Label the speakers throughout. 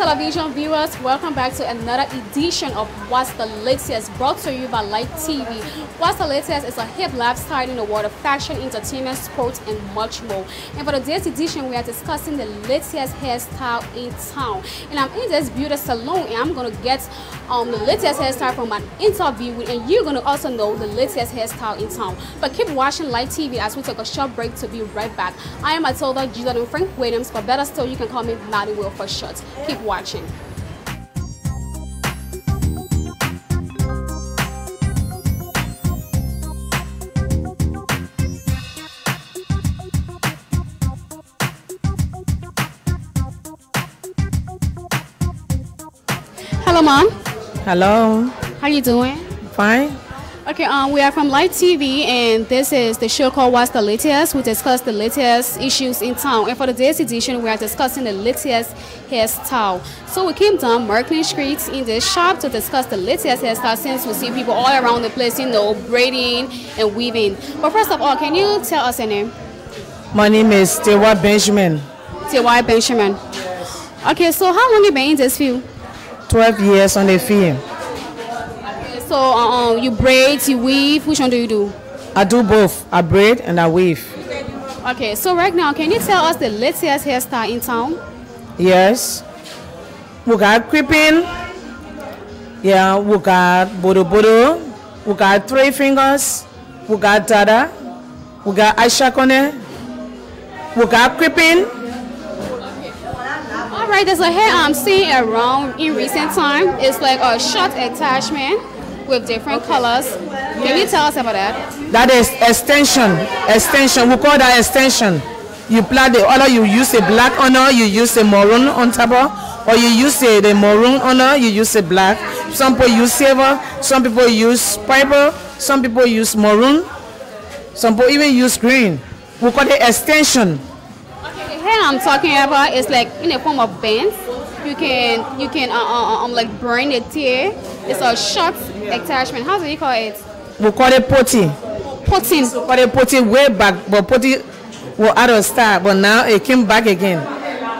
Speaker 1: television viewers, welcome back to another edition of What's the Latest, brought to you by Light TV. What's the Latest is a hip lifestyle in the world of fashion, entertainment, sports, and much more. And for today's edition, we are discussing the latest hairstyle in town. And I'm in this beauty salon, and I'm going to get the latest hairstyle from an interview, and you're going to also know the latest hairstyle in town. But keep watching Light TV as we take a short break to be right back. I am Matilda Jordan Frank Williams. For better still, you can call me Maddie Will for short. Keep watching. Hello, Mom.
Speaker 2: Hello.
Speaker 1: How you doing?
Speaker 2: Fine.
Speaker 1: Okay, we are from Light TV, and this is the show called What's the Latest. We discuss the latest issues in town, and for today's edition, we are discussing the latest hairstyle. So we came down Marketing Street in this shop to discuss the latest hairstyle, since we see people all around the place, you know, braiding and weaving. But first of all, can you tell us your name?
Speaker 2: My name is Tewa Benjamin.
Speaker 1: Tewa Benjamin. Okay, so how long you been in this field?
Speaker 2: 12 years on the field.
Speaker 1: So you braid, you weave, which one do you do?
Speaker 2: I do both. I braid and I weave.
Speaker 1: Okay, so right now, can you tell us the latest hairstyle in town?
Speaker 2: Yes. We got creeping. Yeah, we got bodo bodo. We got 3 fingers. We got dada. We got aishakone. We got creeping.
Speaker 1: Alright, there's a hair I'm seeing around in recent time. It's like a short attachment with different colors. Can you tell us about that?
Speaker 2: That is extension. Extension. We call that extension. You plait the other, you use a black honor, you use a maroon on top, or you use the maroon honor, you use a black. Some people use silver, some people use purple, some people use maroon, some people even use green. We call it extension.
Speaker 1: Okay, the hair I'm talking about is like in a form of bands. You can like burn it here. It's a short attachment. How do you call it?
Speaker 2: We call it poti.
Speaker 1: Poti.
Speaker 2: We call it poti way back, but poti was out of style, but now it came back again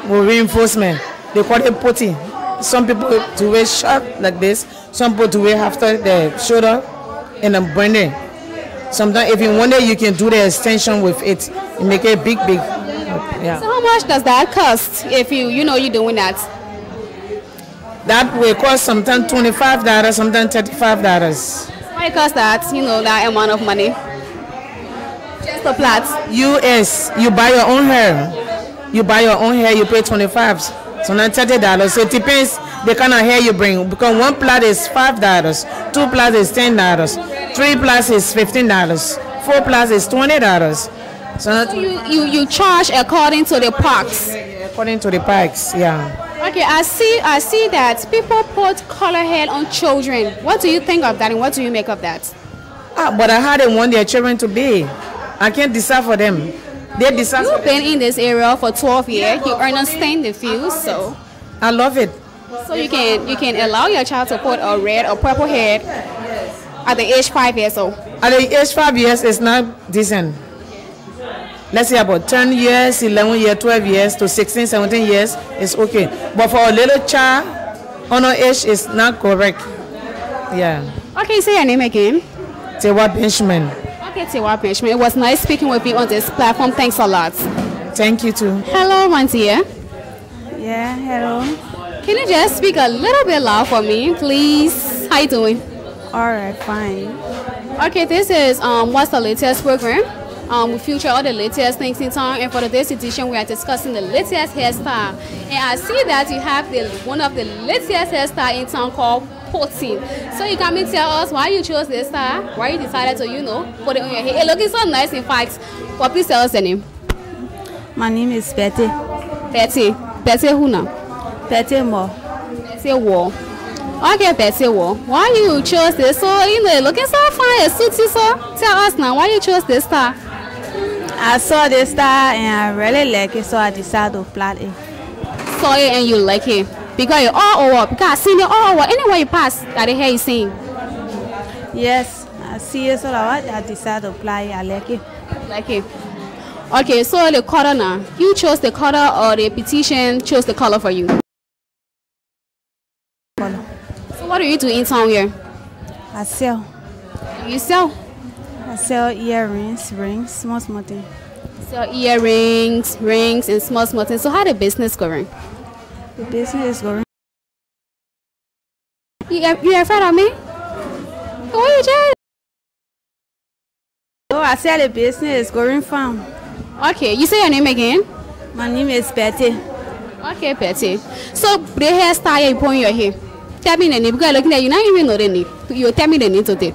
Speaker 2: with reinforcement. They call it poti. Some people do it short like this. Some people do it after the shoulder and then burn it. Sometimes if you want it, you can do the extension with it and make it big. Yeah.
Speaker 1: So how much does that cost if you're doing that?
Speaker 2: That will cost sometimes $25, sometimes $35.
Speaker 1: Why it cost that, that amount of money? Just the plait.
Speaker 2: US, you buy your own hair. You buy your own hair, you pay $25. Sometimes $30. So it depends the kind of hair you bring. Because 1 plait is $5, 2 plait is $10, 3 plait is $15, 4 plait is $20.
Speaker 1: So you charge according to the packs.
Speaker 2: According to the packs, yeah.
Speaker 1: Okay, I see that people put color hair on children. What do you think of that, and what do you make of that?
Speaker 2: But I had want their children to be. I can't decide for them. They decide.
Speaker 1: You've been in this area for 12 years. You understand the field, so
Speaker 2: I love it.
Speaker 1: So you can allow your child to put a red or purple hair at the age 5 years old.
Speaker 2: At the age 5 years, it's not decent. Let's say about 10 years, 11 years, 12 years to 16, 17 years, it's okay. But for a little child, under age is not correct. Yeah.
Speaker 1: Okay, say your name again.
Speaker 2: Tewa Benjamin.
Speaker 1: Okay, Tewa Benjamin. It was nice speaking with you on this platform. Thanks a lot.
Speaker 2: Thank you too.
Speaker 1: Hello, Mantia.
Speaker 3: Yeah, hello.
Speaker 1: Can you just speak a little bit loud for me, please? How you doing?
Speaker 3: All right, fine.
Speaker 1: Okay, this is What's the Latest program. We feature all the latest things in town, and for today's edition, we are discussing the latest hairstyle. And I see that you have one of the latest hairstyle in town called poti. So you can tell us why you chose this style, why you decided to, put it on your hair. It's looking so nice, in fact. But please tell us the name.
Speaker 3: My name is Betty.
Speaker 1: Betty. Betty who now?
Speaker 3: Betty Moore.
Speaker 1: Betty Wall. Okay, Betty Wall. Why you chose this? So, looking so fine, it suits you so. Tell us now, why you chose this style?
Speaker 3: I saw this style and I really like it, so I decided to plait it.
Speaker 1: Saw it and you like it because you're all over. Because I seen it all over. Anywhere you pass, that the hair you seen.
Speaker 3: Yes, I see it, so I decided to plait it. I like it.
Speaker 1: Like it. Okay, so the color now. You chose the color or the petition chose the color for you? What do you do in town here?
Speaker 3: I sell.
Speaker 1: You sell?
Speaker 3: I sell earrings, rings, small things.
Speaker 1: Sell earrings, rings, and small things. So how the business going?
Speaker 3: The business is going.
Speaker 1: You afraid of me? What you just?
Speaker 3: Oh, I sell the business is going fine.
Speaker 1: Okay, you say your name again?
Speaker 3: My name is Betty.
Speaker 1: Okay, Betty. So the hairstyle you put on your hair. Tell me the name because looking at you, not even know the name. You tell me the name today.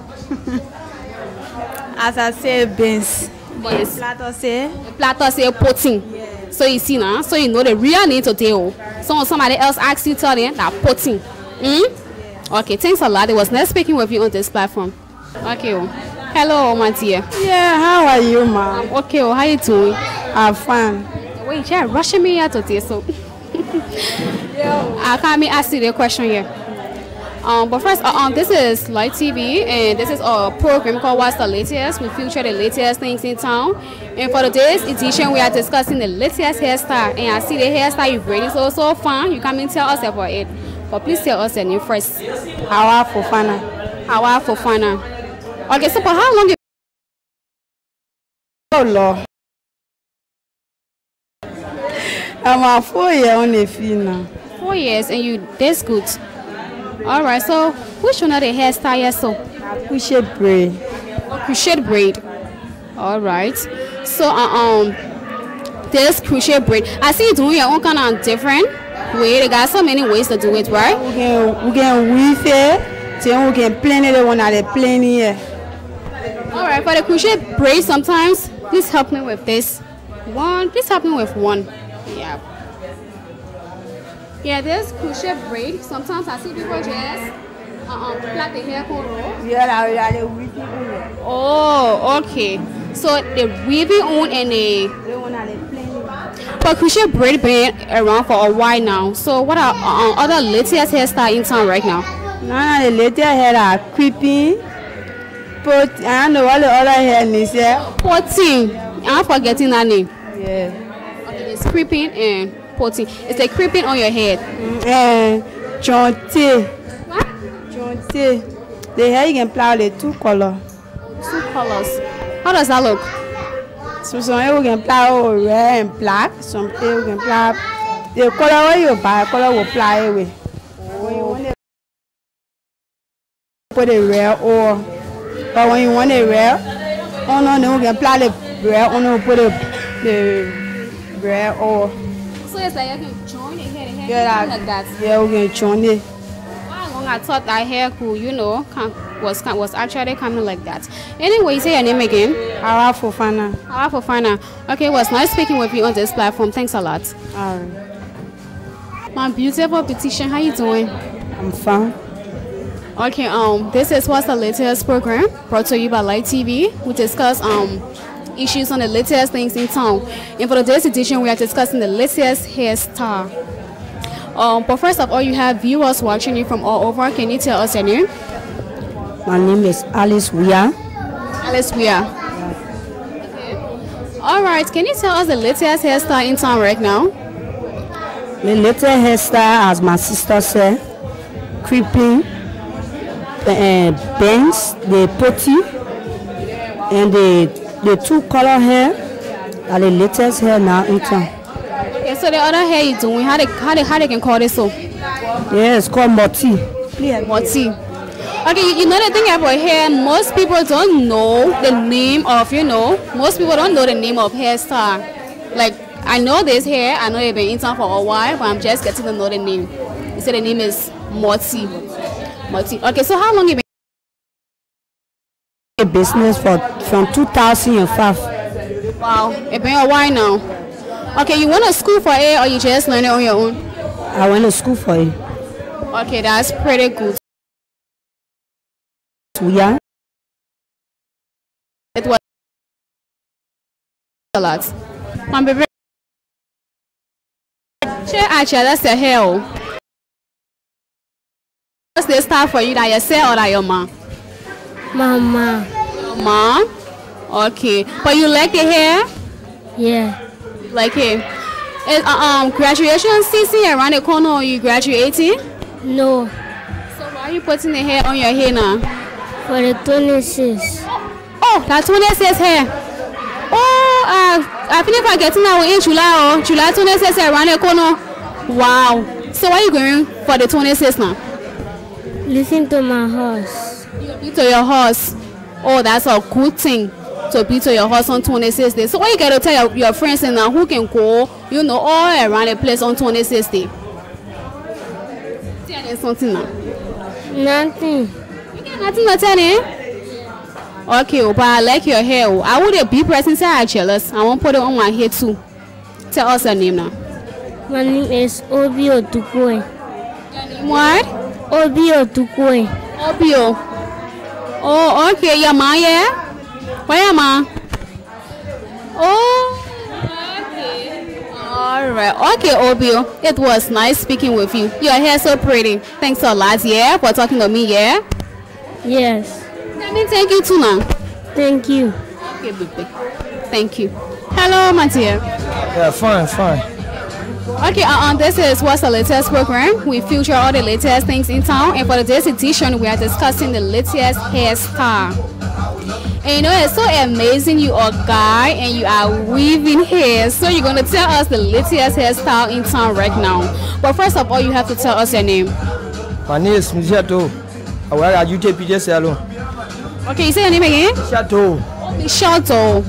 Speaker 3: As I say, beans.
Speaker 1: Yes.
Speaker 3: Plato say.
Speaker 1: Plato say potting. Yes. So you see now, so you know the real name today. Oh. So when somebody else asks you, tell them that potting. Yes. Okay, thanks a lot. It was nice speaking with you on this platform. Okay. Oh. Hello, my dear.
Speaker 3: Yeah, how are you, ma'am?
Speaker 1: Okay. Oh, how you doing?
Speaker 3: I'm fine.
Speaker 1: Wait, you're rushing me here today, so I can't ask you the question here. But first, this is Light TV, and this is a program called What's the Latest. We feature the latest things in town. And for today's edition, we are discussing the latest hairstyle. And I see the hairstyle you bring is also fun. You come and tell us about it. But please tell us your name first.
Speaker 3: Hawa Fofana.
Speaker 1: Hawa Fofana. Okay, so for how long?
Speaker 3: Oh, Lord. I'm a 4-year-old fee now.
Speaker 1: 4 years, and you that's good. All right, so which one of the hairstyle so?
Speaker 3: Crochet braid.
Speaker 1: Crochet braid. All right. So this crochet braid. I see you doing your own kind of different way. They got so many ways to do it, right?
Speaker 3: We can weave it, then we can plain it when I plain here.
Speaker 1: All right, for the crochet braid, sometimes please help me with this one. Please help me with one. Yeah. Yeah, this crochet braid. Sometimes I see people just plait the hair roll.
Speaker 3: Yeah, they weave it.
Speaker 1: Oh, okay. So they weaving on and they
Speaker 3: want to plain it.
Speaker 1: But crochet braid been around for a while now. So what are other latest hairstyles in town right now?
Speaker 3: None of the latest hair are creeping. But I don't know what the other hair is here.
Speaker 1: Potting. I'm forgetting that name.
Speaker 3: Yeah.
Speaker 1: Okay, it's creeping and potting. It's like creeping on your head.
Speaker 3: Jonte.
Speaker 1: What?
Speaker 3: Jonte. The hair you can apply the two colors.
Speaker 1: Two colors. How does that look?
Speaker 3: So some hair we can apply red and black. Some hair we can apply the color where you buy. Color will apply away. When you want to put the red or. But when you want it red, then we can apply the red, we put the red or.
Speaker 1: So it's like you can join the hair like that.
Speaker 3: Yeah, we can join it.
Speaker 1: How long I thought that hair could, was actually coming like that. Anyway, say your name again.
Speaker 3: Hawa Fofana.
Speaker 1: Hawa Fofana. Okay, it was nice speaking with you on this platform. Thanks a lot.
Speaker 3: Alright.
Speaker 1: My beautiful beautician, how you doing?
Speaker 3: I'm fine.
Speaker 1: Okay, this is What's the Latest program brought to you by Light TV. We discuss issues on the latest things in town. And for today's edition, we are discussing the latest hairstyle. But first of all, you have viewers watching you from all over. Can you tell us your name?
Speaker 3: My name is Alice Wia.
Speaker 1: Alice Wia. Okay. All right, can you tell us the latest hairstyle in town right now?
Speaker 3: The latest hairstyle, as my sister said, creeping. Bangs, the potty, and the two color hair are the latest hair now in town.
Speaker 1: Okay, so the other hair you doing, how they can call this so?
Speaker 3: Yeah, it's called moti.
Speaker 1: Moti. Okay, you know the thing about hair, most people don't know the name of, most people don't know the name of hairstyle. Like, I know this hair, I know they've been in town for a while, but I'm just getting to know the name. You say the name is Moti. Okay, so how long have you
Speaker 3: been in business from 2005?
Speaker 1: Wow, it's been a while now. Okay, you went to school for it or you just learned it on your own?
Speaker 3: I went to school for it.
Speaker 1: Okay, that's pretty good.
Speaker 3: Yeah.
Speaker 1: It was a lot. My baby. Actually, that's the hair. What's the style for you, that you say or that your mom?
Speaker 4: Mama.
Speaker 1: Your mom? Okay. But you like the hair?
Speaker 4: Yeah.
Speaker 1: Like it? Is graduation season around the corner or you graduating?
Speaker 4: No.
Speaker 1: So Why are you putting the hair on your hair now?
Speaker 4: For the 26.
Speaker 1: Oh, that 26 hair. Oh, I feel if I get now in July, July 26 around the corner. Wow. So why are you going for the 26 now?
Speaker 4: Listen to my horse.
Speaker 1: You be to your horse. Oh, that's a good thing to be to your horse on 26 days. So why you got to tell your friends and now who can go, you know, all around the place on 26 days? Tell them something now.
Speaker 4: Nothing.
Speaker 1: You got nothing to tell them? Okay, but I like your hair. I would be present say I'm jealous. I won't put it on my hair too. Tell us your name now.
Speaker 4: My name is Obi Otukwe.
Speaker 1: Your name what?
Speaker 4: Obi Otukwe.
Speaker 1: Obio. Oh, okay. Your ma, yeah? Where your ma? Oh, okay. All right. Okay, Obio. It was nice speaking with you. Your hair so pretty. Thanks a lot, yeah, for talking to me, yeah?
Speaker 4: Yes.
Speaker 1: Let me thank you too now.
Speaker 4: Thank you.
Speaker 1: Okay, baby. Thank you. Hello, my dear.
Speaker 5: Yeah, fine.
Speaker 1: Okay, this is What's the Latest program. We feature all the latest things in town, and for today's edition, we are discussing the latest hairstyle. And you know, it's so amazing. You are a guy and you are weaving hair, so you're gonna tell us the latest hairstyle in town right now. But first of all, you have to tell us your name.
Speaker 5: My name is Michael. I work at UTPJ Salon.
Speaker 1: Okay, you say your name again?
Speaker 5: Chateau.
Speaker 1: Michelle.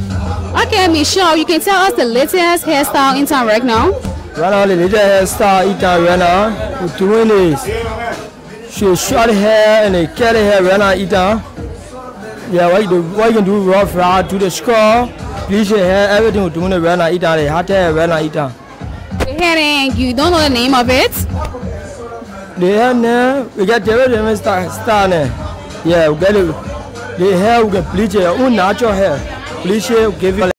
Speaker 1: Okay, Michelle, you can tell us the latest hairstyle in town right now.
Speaker 5: Right now, the latest hairstyle in town right now, we're doing is she short hair and a curly hair right now in town. Yeah, what you can do rough right to the skull, bleach your hair, everything we're doing right now in town. The hot hair right now in town.
Speaker 1: The hair, and you don't know the name of it?
Speaker 5: The hair now, we got different style now. Yeah, we got it. The hair we can bleach your own natural hair. Bleach it, we'll give you.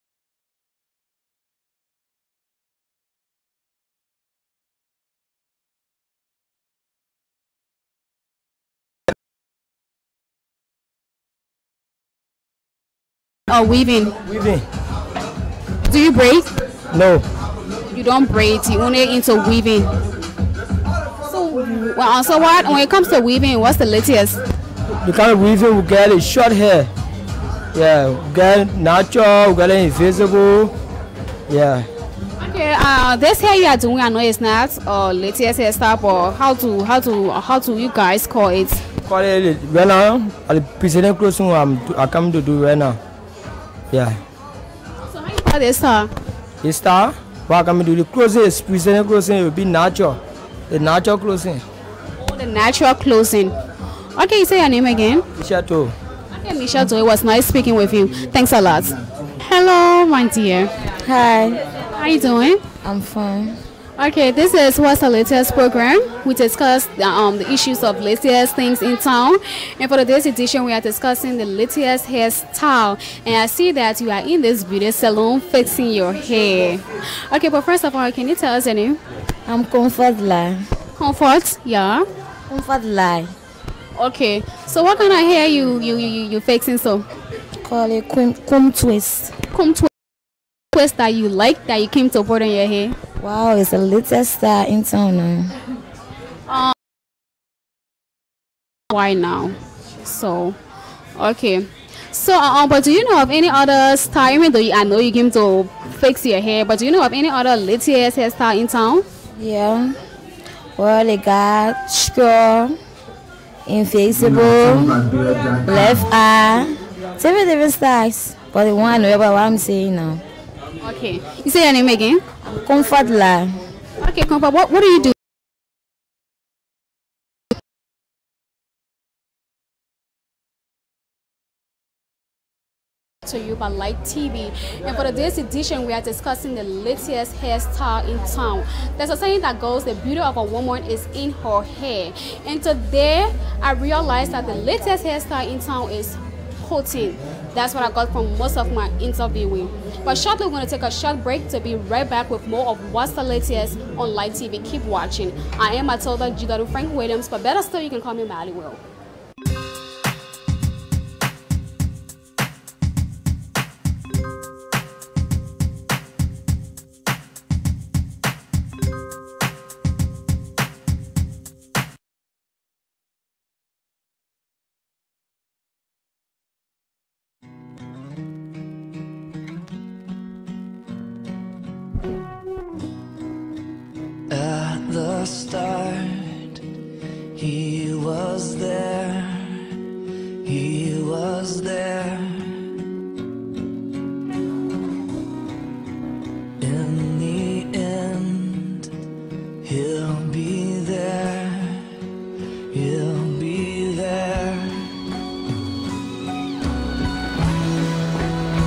Speaker 1: Or weaving?
Speaker 5: Weaving.
Speaker 1: Do you braid?
Speaker 5: No.
Speaker 1: You don't braid, you only into weaving. So what, when it comes to weaving, what's the latest?
Speaker 5: The kind of weaving we get is short hair. Yeah, we get natural, we get it invisible. Yeah.
Speaker 1: Okay, this hair you are doing, I know it's not latest hairstyle, or how do you guys call it?
Speaker 5: Call it right now. The presenting closing I come to do right now. Yeah.
Speaker 1: So how you call this style?
Speaker 5: This style, what I come to do the closing is presenting closing. It will be natural. The natural closing.
Speaker 1: Oh, the natural closing. Okay, you say your name again?
Speaker 5: Chateau.
Speaker 1: Okay, Michelle, it was nice speaking with you. Thanks a lot. Hello, my dear.
Speaker 6: Hi,
Speaker 1: How are you doing?
Speaker 6: I'm fine.
Speaker 1: Okay, this is What's the Latest program. We discuss the issues of latest things in town. And for today's edition, we are discussing the latest hairstyle. And I see that you are in this beauty salon fixing your hair. Okay, but first of all, can you tell us your name?
Speaker 6: I'm Comfort Lie.
Speaker 1: Comfort, yeah.
Speaker 6: Comfort Lie.
Speaker 1: Okay, so what kind of hair you fixing? So,
Speaker 6: Call it comb twist.
Speaker 1: comb twist that you like, that you came to put in your hair.
Speaker 6: Wow, it's the latest style in town now.
Speaker 1: Why now? So, okay. So, but do you know of any other style? Even though I know you came to fix your hair, but do you know of any other latest hairstyle in town?
Speaker 6: Yeah. Well, they got straw, invisible, left eye. Different styles. But the one I know about what I'm saying now.
Speaker 1: Okay. You say your name again?
Speaker 6: Comfort Lie.
Speaker 1: Okay, Comfort. What do you do? To you by Light TV, and for today's edition we are discussing the latest hairstyle in town. There's a saying that goes, the beauty of a woman is in her hair, and today I realized that the latest hairstyle in town is coating. That's what I got from most of my interviewing. But shortly we're going to take a short break to be right back with more of What's the Latest on Light TV. Keep watching. I am Matilda Gidaru Frank Williams, but better still you can call me Mally Will.
Speaker 7: was there. He was there. In the end, he'll be there. He'll be there.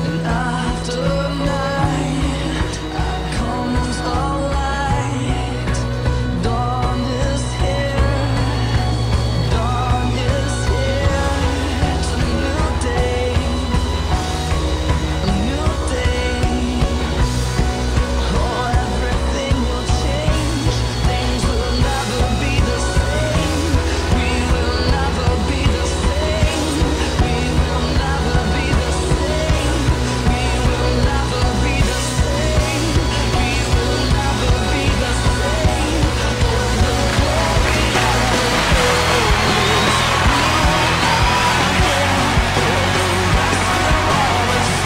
Speaker 7: And after night comes a light. Dawn is here. Dawn is here. It's a new day. A new day. Oh, everything will change. Things will never be the same. We will never be the same. We will never be the same. We will never be the same. We will never be the same. Oh, the glory of the Lord is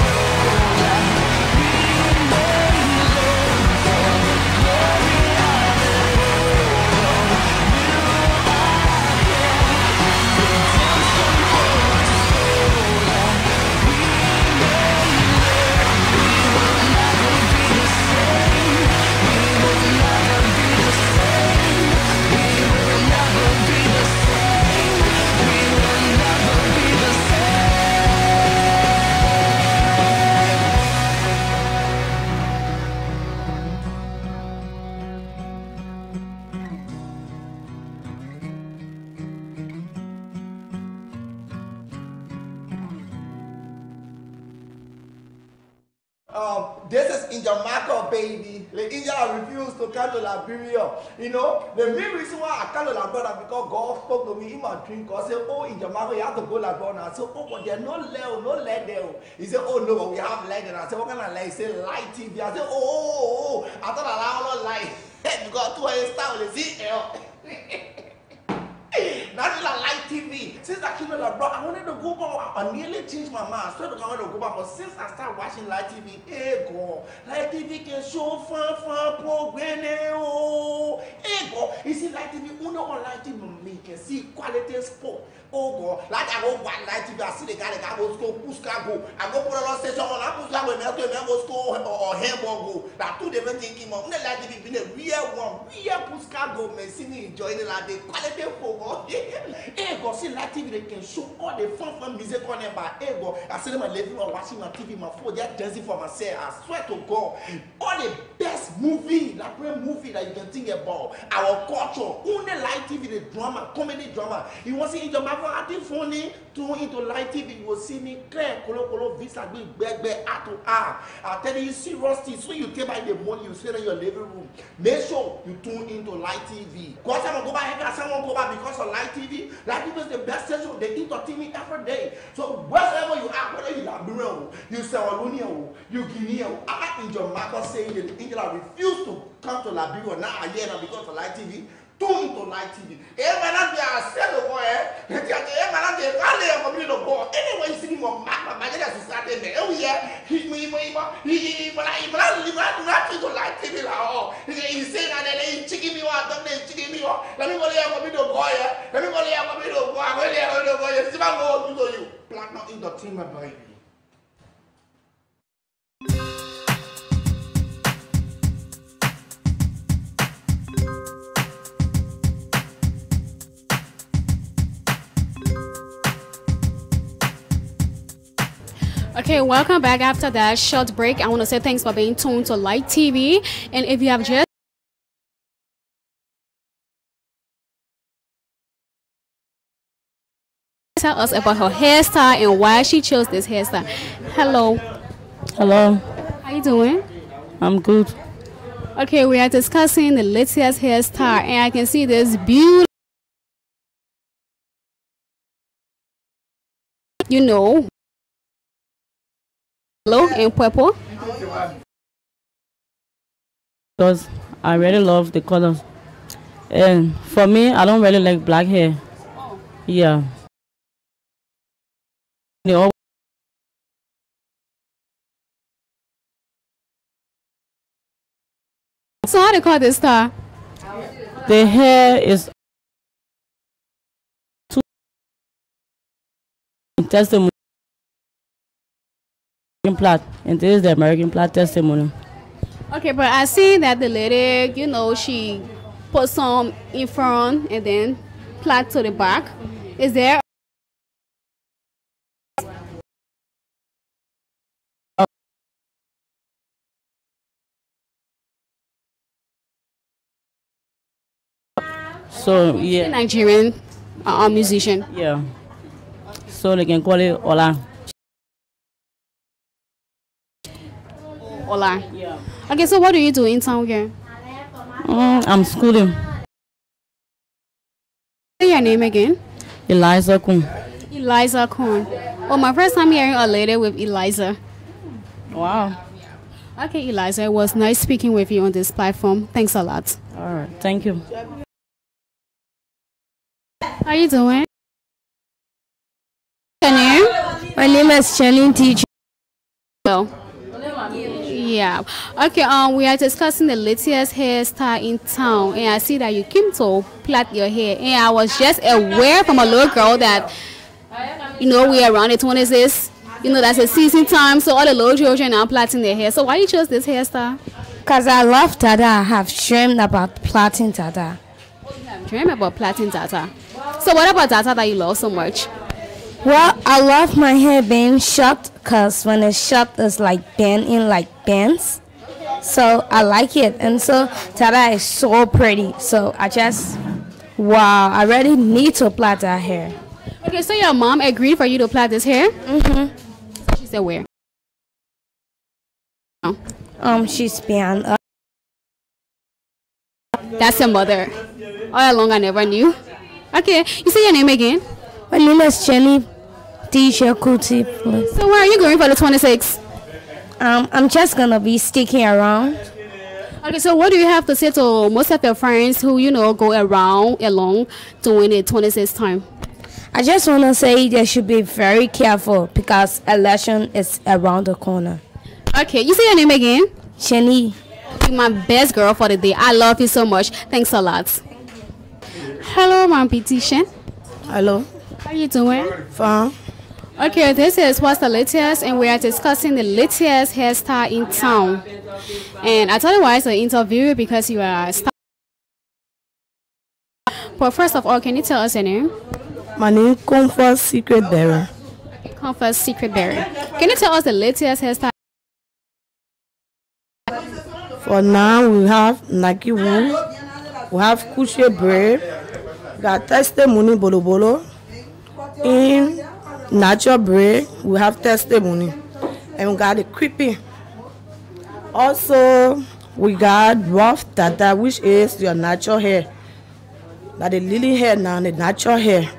Speaker 8: This is Injamaica, baby. The India refused to come to Liberia. You know, the main reason why I come to Liberia because God spoke to me in my dream. God said, oh, Injamaica, you have to go to Liberia. I said, oh, but there's no lead there. He said, oh, no, but we have light. And I said, what kind of light? He said, light TV. I said, oh. I thought I allowed light. Because 2 hours start with the ZL. Not even light TV. Since I came to Liberia, I wanted to go back. I nearly changed my mind. I swear to God, I wanted to go back. But since I started watching light TV, hey God, light TV can show fun program. Hey God, you see light TV, who know what light TV me can see quality sport. Oh God, like I go watch light TV, I see the guy that go school, push car go. I go put a lot of station on, I push car go, I go school or handball go. That two different things came up. Light TV been a real one, real push car go. Me see me enjoying it like the quality football. Hey God, see light TV, they can show all the fun music on them. But hey God, I see them living or watching my TV, my phone, they're dancing for myself. I swear to God, all the best movie, like great movie that you can think about, our culture, only light TV, the drama, comedy drama. You want to see in Jamaica, I think funny, tune into light TV, you will see me clear, kolo, visa, big, art to art. I tell you, seriously, so you take by the money, you sit in your living room. Make sure you tune into light TV. Because I'm going to go back, and someone go back because of light TV. Light TV is the best station, they entertain me every day. So wherever you are, whether you Liberia, you Sierra Leone, you Guinea, I'm in Jamaica saying that England refuse to come to Liberia now, again, because of light TV. Tune into light TV. Everyone has said the boy, everyone has community of God. Anyway, you see him on my just started there. Oh, yeah, he not to light TV. He said that they chicken me out, don't chicken me out. Let me go there, community of God. Let me go there, community of God. Where they are going to go to you. Black not entertainment, baby.
Speaker 1: Okay, welcome back after that short break. I want to say thanks for being tuned to Light TV. And if you have just tell us about her hairstyle and why she chose this hairstyle. Hello.
Speaker 9: Hello.
Speaker 1: How you doing?
Speaker 9: I'm good.
Speaker 1: Okay, we are discussing the latest hairstyle and I can see this beautiful, you know, yellow and purple.
Speaker 9: Because I really love the colors. And for me, I don't really like black hair. Yeah. They all
Speaker 1: so how do you call this style?
Speaker 9: the hair is testimony. Plot, and this is the American plot testimony.
Speaker 1: Okay, but I see that the lady, you know, she put some in front and then plait to the back. Is there?
Speaker 9: So yeah,
Speaker 1: Nigerian musician.
Speaker 9: yeah. So they can call it Ola.
Speaker 1: Ola. Yeah. Okay, so what do you do in town here?
Speaker 9: I'm schooling.
Speaker 1: Say your name again.
Speaker 9: Eliza Kun.
Speaker 1: Eliza Korn. Oh, my first time hearing a lady with Eliza.
Speaker 9: Wow.
Speaker 1: Okay, Eliza, it was nice speaking with you on this platform. Thanks a lot.
Speaker 9: All right. Thank you.
Speaker 1: How you doing? Your name?
Speaker 4: My name is Channing Teacher.
Speaker 1: Well, yeah. Okay. We are discussing the latest hairstyle in town, and I see that you came to plait your hair, and I was just aware from a little girl that, you know, we are around the 26. You know, that's a season time, so all the little children are plaiting their hair. So why you chose this hairstyle?
Speaker 4: Because I love Dada. I have dreamed about plaiting Dada.
Speaker 1: Dream about plaiting Dada. So what about Dada that you love so much?
Speaker 4: Well, I love my hair being short because when it's short, it's like bending like bands. So I like it. And so Dada is so pretty. So I just, wow, I really need to plait that hair.
Speaker 1: Okay, so your mom agreed for you to plait this hair?
Speaker 4: Mm-hmm.
Speaker 1: She said where?
Speaker 4: She's beyond up.
Speaker 1: That's your mother. All along I never knew. Okay, you say your name again?
Speaker 4: My name is Jenny Teacher Kuti.
Speaker 1: So where are you going for the 26th?
Speaker 4: I'm just gonna be sticking around.
Speaker 1: Okay, so what do you have to say to most of your friends who, you know, go around along during the 26th time?
Speaker 4: I just want to say they should be very careful because election is around the corner.
Speaker 1: Okay, you say your name again?
Speaker 4: Jenny.
Speaker 1: You're my best girl for the day. I love you so much. Thanks a lot. Hello, my beautician.
Speaker 3: Hello.
Speaker 1: How you doing?
Speaker 3: Fine.
Speaker 1: Okay, this is What's the Latest, and we are discussing the latest hairstyle in town. And I told you why it's an interview because you are a star. But first of all, can you tell us your name?
Speaker 3: My name is Comfort Secret Bearer.
Speaker 1: Comfort Secret Bearer. Can you tell us the latest hairstyle?
Speaker 3: For now, we have Nike wool, we have Kuche braid, we got testimony bolo bolo. In natural braid, we have testimony, and we got the creepy. Also, we got rough Dada, which is your natural hair. Got the lily hair now, the natural hair.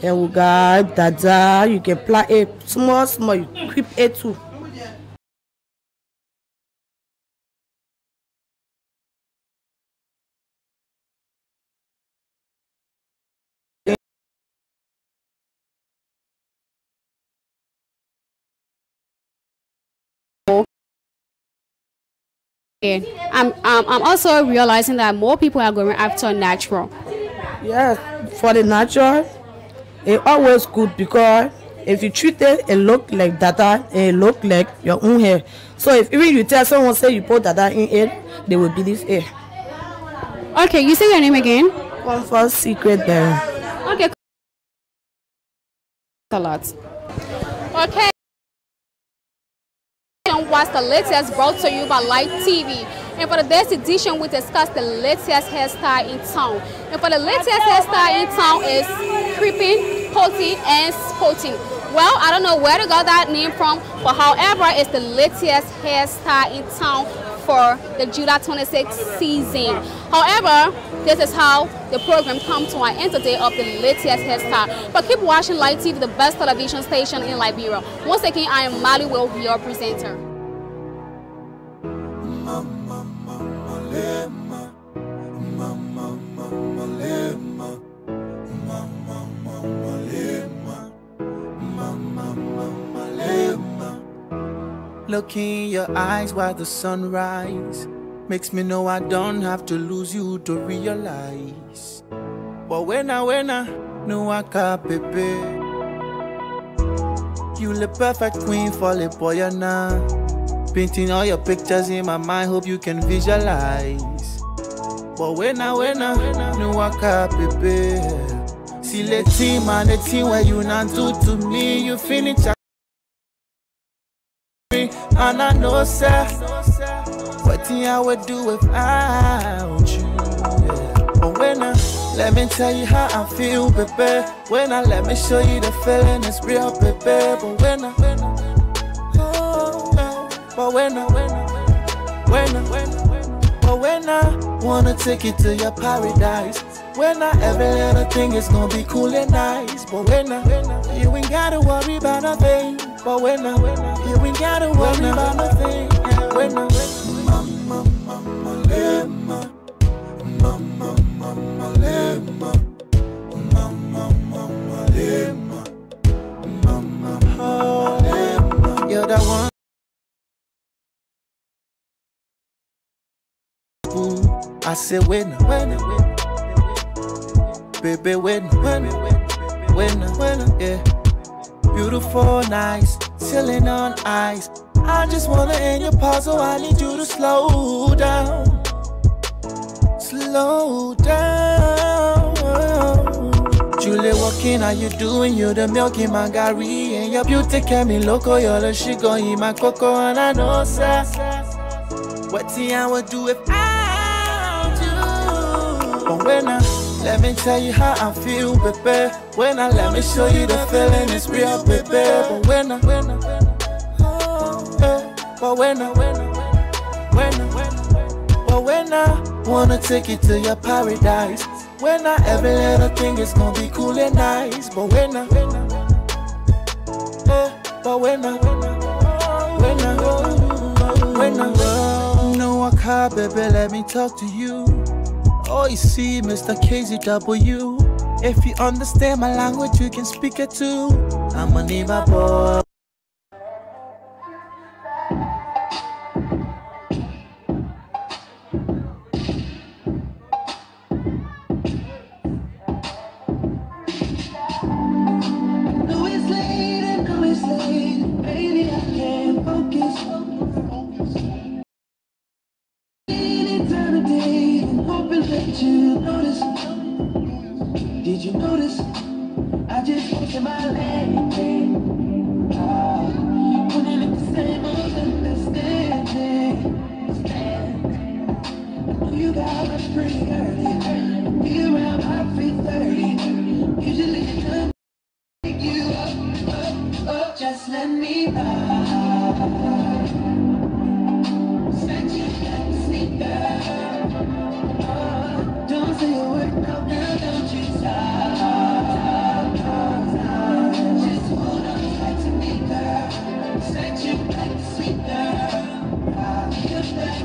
Speaker 3: And we got Dada, you can plait it small, you creep it too.
Speaker 1: I'm also realizing that more people are going after natural.
Speaker 3: Yes, for the natural, it's always good because if you treat it, it look like Dada, it look like your own hair. So if even you tell someone say you put Dada in it, they will believe it.
Speaker 1: Okay, you say your name again?
Speaker 3: Comfort Secret Bearer.
Speaker 1: Okay. A lot. Okay. What's the Latest brought to you by Light TV. And for the today's edition, we discuss the latest hairstyle in town. And for the latest hairstyle in town is creeping, potty, and spotting. Well, I don't know where to got that name from, but however, it's the latest hairstyle in town for the July 26 season. However, this is how the program comes to an end today of the latest hairstyle. But keep watching Light TV, the best television station in Liberia. Once again, I am Mali Will, your presenter.
Speaker 10: Look in your eyes while the sunrise makes me know I don't have to lose you to realize. But when I know I can't, baby. You look perfect, queen, for the boy, you're now. Painting all your pictures in my mind, hope you can visualize. But when I no waka baby. See the team and the team where you not do to me, you finish and I know sir, what I would do without you. Yeah. But when let me tell you how I feel, baby. When let me show you the feeling, it's real, baby. But when I wanna take you to your paradise. When every little thing is gonna be cool and nice. But when you ain't gotta worry about nothing. But when you ain't gotta worry about nothing. When you're the one. I say when, baby, when, yeah. Beautiful, nice, chilling on ice. I just wanna end your pause, so I need you to slow down. Slow down. Julie, what can are you doing? You're the milky Magari, and your beauty can be loco. You're the sugar in my cocoa, and I know, sir. What I would do if but when let me tell you how I feel, baby. When let me show you the feeling, it's real, baby. But when I wanna take you to your paradise. When every little thing is gonna be cool and nice. But when no, I can't, baby, let me talk to you. Oh, you see, Mr. KZW. If you understand my language, you can speak it too. I'm a neighbor boy.
Speaker 7: Baby, I can't focus. Eternity, hoping that you notice. Did you notice? I just want to my lady. When you look the same old understanding. You got up pretty early. Be around my 3:30. Usually it's time to pick you up, just let me ride. Send you back to sleep, girl. Don't say a word, no, girl, don't you stop. Just hold on tight to me, girl. Send you back to sleep, girl. You're back.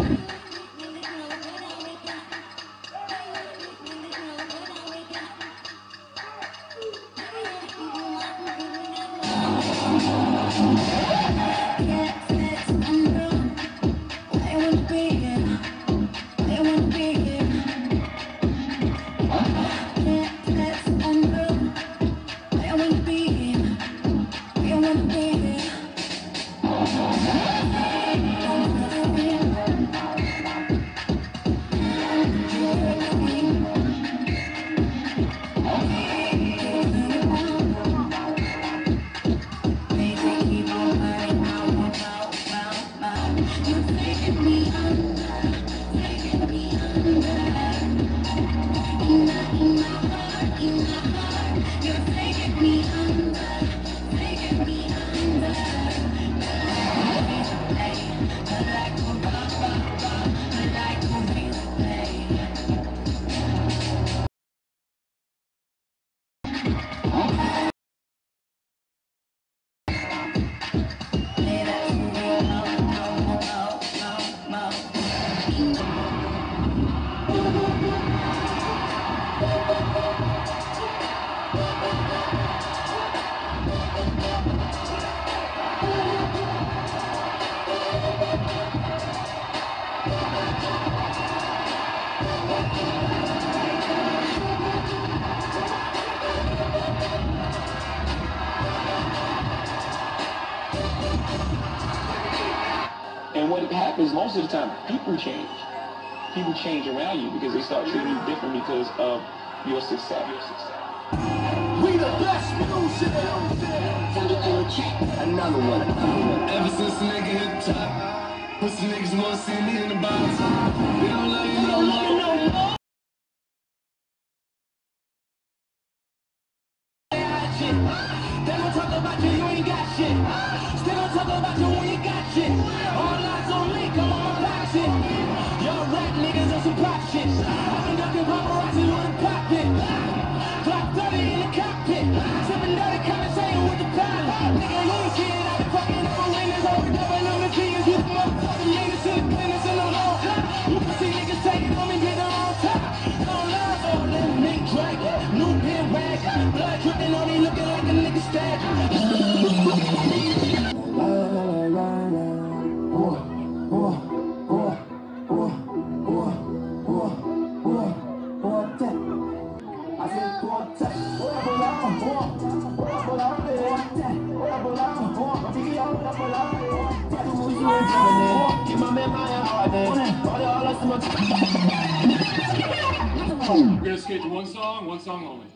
Speaker 11: what happens most of the time, people change. People change around you because they start treating you different because of your success.
Speaker 7: We the best music. Another one. Ever since the nigga hit the top, pussy niggas wanna see me in the box. They don't like you no more. They gon' talk about you, you ain't got shit. Still gon' talk about you when you got shit. All eyes on me, come on my back shit. Y'all rap niggas on some pop shit. I've been ducking paparazzi on the pocket. Glock 30 in the cockpit. Sippin' dirty conversation with the pilot. Nigga, you ain't shit. I've been fucking up on winners. Over double on the fingers. You the motherfucking niggas to the business and I'm all hot. You can see niggas taking on me, get them on top. Don't love all them nigga drag. New pin rag. Blood dripping on me, looking like a nigga stab.
Speaker 12: We're gonna skate to one song only.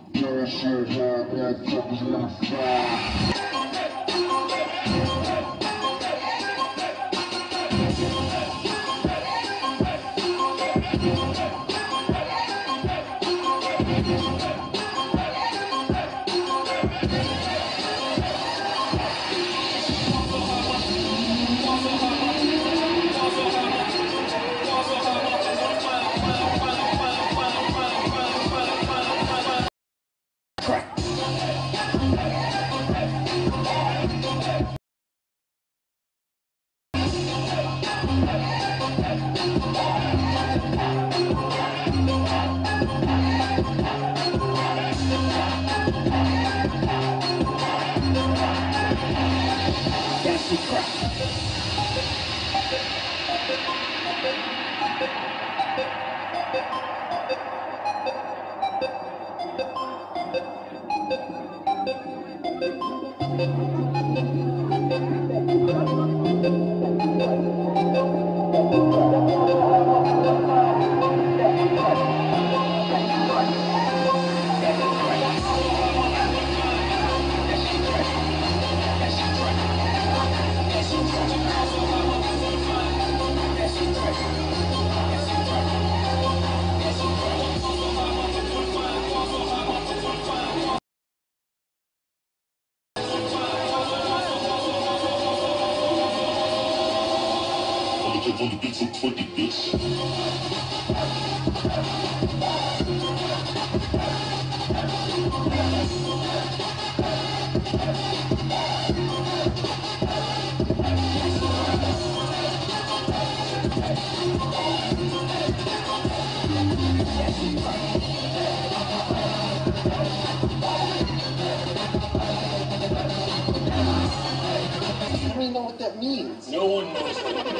Speaker 11: No one knows what it means.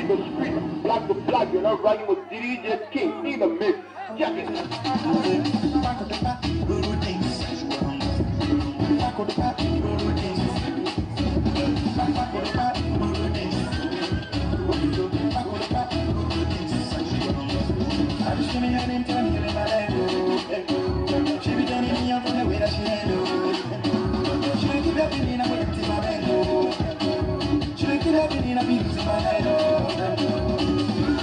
Speaker 13: The street, black to black, you're not riding with DJ King, see the mix, check it. She be turning me on from the way that she handle. She don't keep helping me, I'm waiting to my band. She don't keep helping me, I'm losing my head.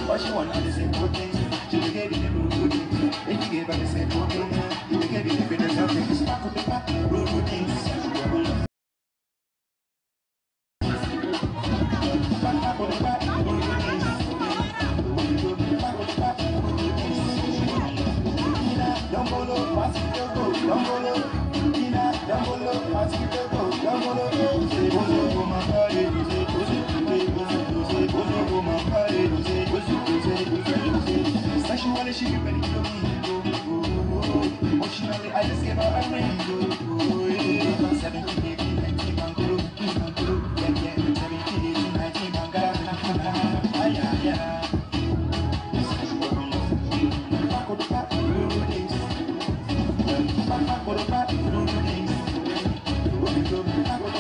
Speaker 13: What she want, the same good things. She will give me the rude things. If you give her the same good things, you will give me the fitness of things. Back up the back, rude things. Sexually, she be ready to me. Emotionally, I just gave her a ring. 17, 18, 19, Mangolo, yeah, 17, 18, 19, Mangala, yeah, yeah. Back,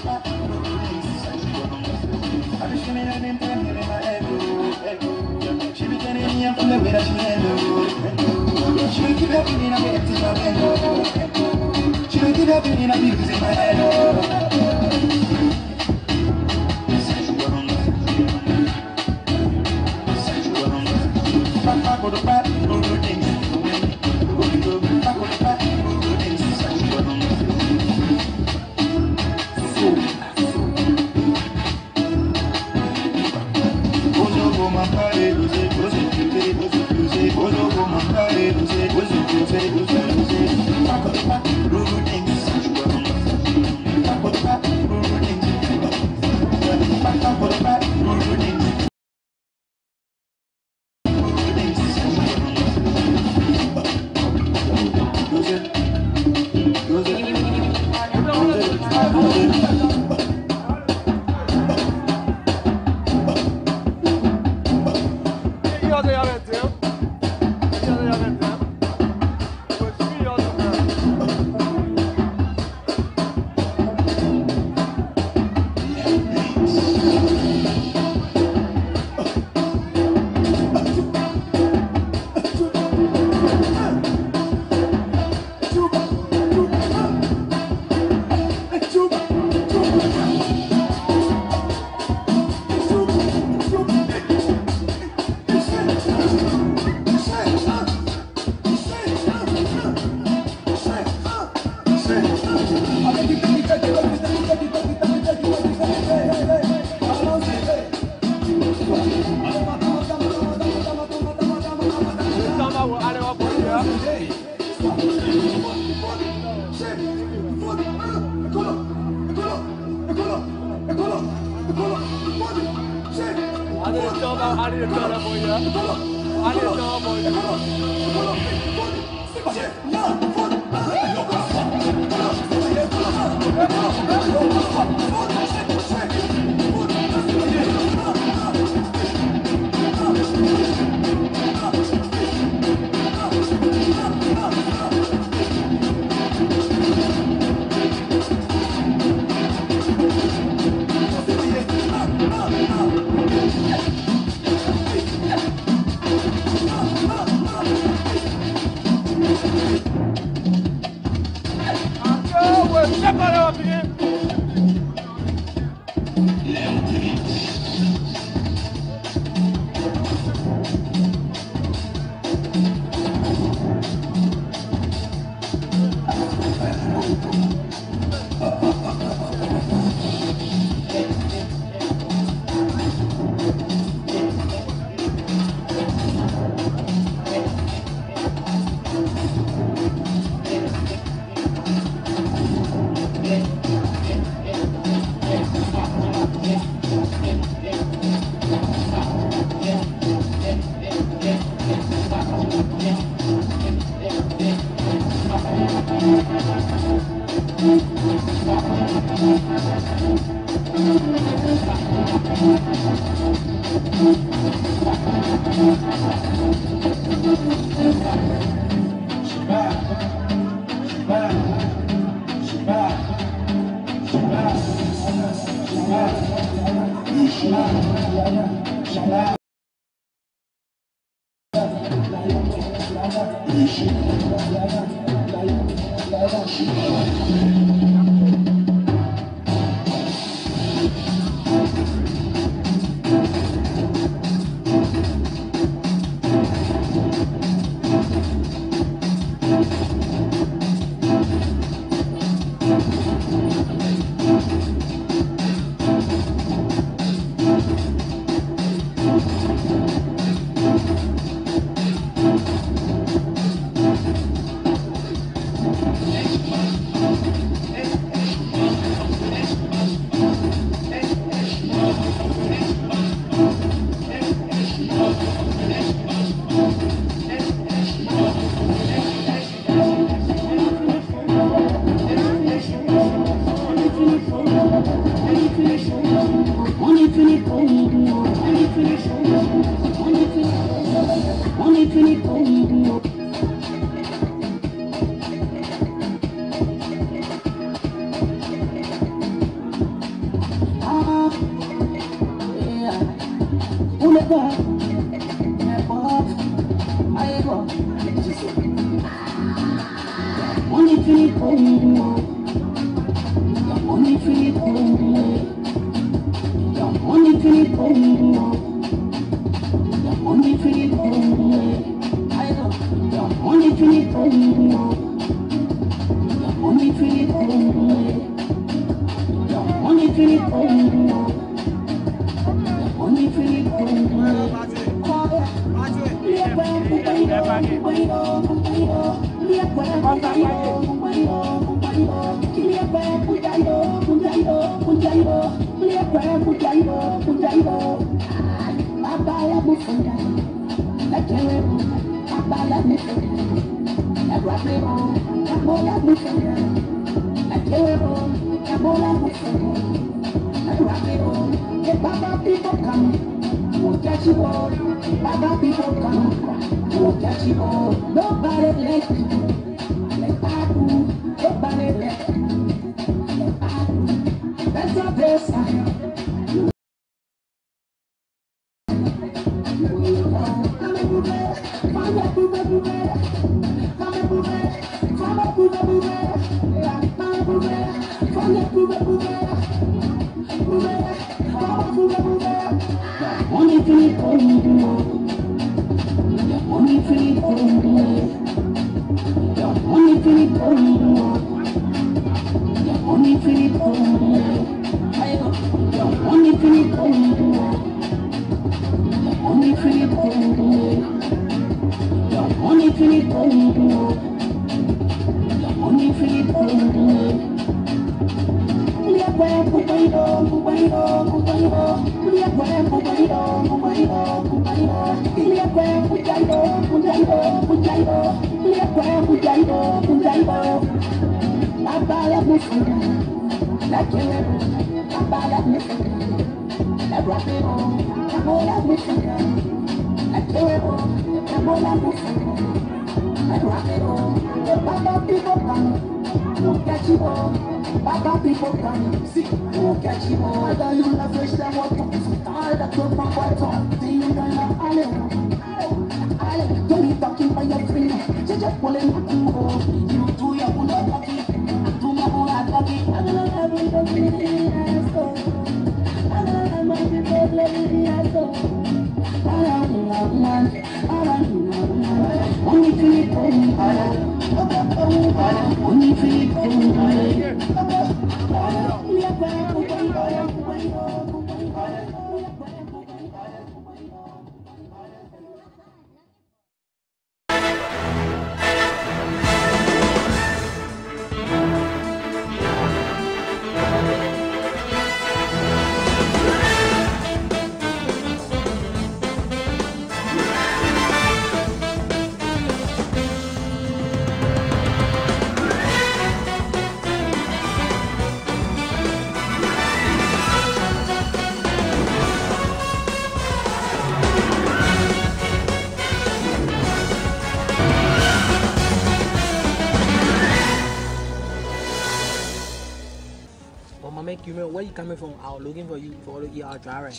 Speaker 14: Where you coming from? I was looking for you for the ER driver.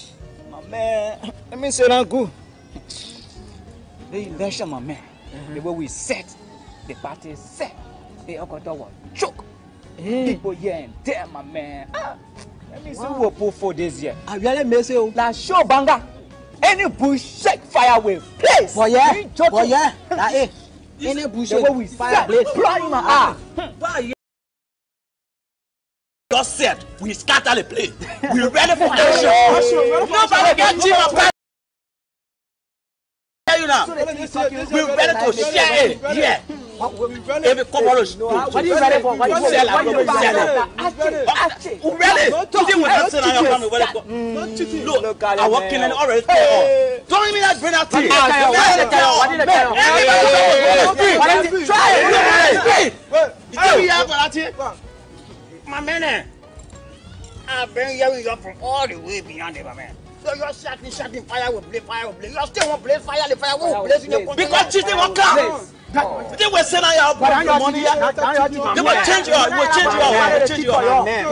Speaker 15: My man, let me say that good. The election, my man. The way we set, the party set, the Okota was choke. People here and there, my man. Let me see who will pull for this year.
Speaker 14: I really miss you.
Speaker 15: La show banga. Any bush shake fire with place.
Speaker 14: Oh yeah, oh yeah. That is. Any bush
Speaker 15: the way we fire blaze. Flying my
Speaker 16: Just said we scatter the place. We ready for action. Nobody get team up. You now. We ready to share it. Yeah. Every couple of
Speaker 14: what are you ready for? What are you ready?
Speaker 16: We ready. Today we have to say look, I walk in and already. Don't mean that bring out tea. Try it. My man, I've been hearing you from all the way beyond it, my man. So you're shouting, fire will blaze, fire will blaze. You still want blaze, fire, the fire will blaze in your country. Because cheating won't come. They were sending out the money. They will change you. We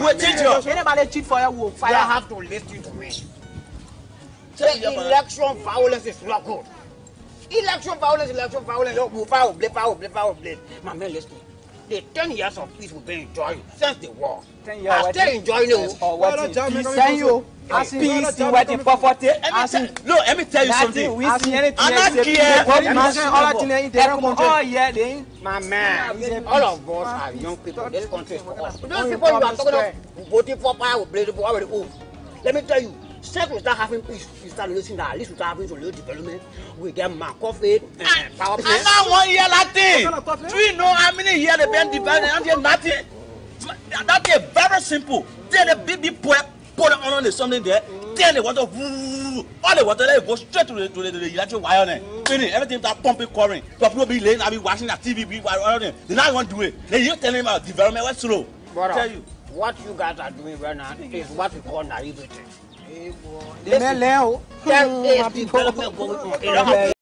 Speaker 16: will change you.
Speaker 14: Anybody cheat for you, fire
Speaker 15: have to listen to me. Say election violence is not good. Election violence. Fire will blaze. My man, listen.
Speaker 16: The 10 years of peace we've been enjoying since the war.
Speaker 15: 10 years.
Speaker 16: I'm still enjoying it.
Speaker 15: Tell you. Peace in what in poverty.
Speaker 17: Let me tell you something.
Speaker 15: We see anything.
Speaker 17: I'm not here.
Speaker 15: Oh yeah, then.
Speaker 16: My man, all of us are young people. This country is for us. Those people you are talking about voting for power with blade already old. Let me tell you, since we start having peace, we start noticing that at least we start having some little development. We get more coffee, power plants.
Speaker 17: I'm not 1 year Latin. Do you know how many years they've been developing and nothing? That is very simple. Then the baby pour on the something there. Then the water, all the water there go straight to the electric wire. Finish everything that pumping current. People be laying, I be watching the TV, be watching. They not want to do it. Then you tell them about development. What's slow?
Speaker 16: Tell you what you guys are doing right now is what we call naivety.
Speaker 14: There
Speaker 16: is development going on in our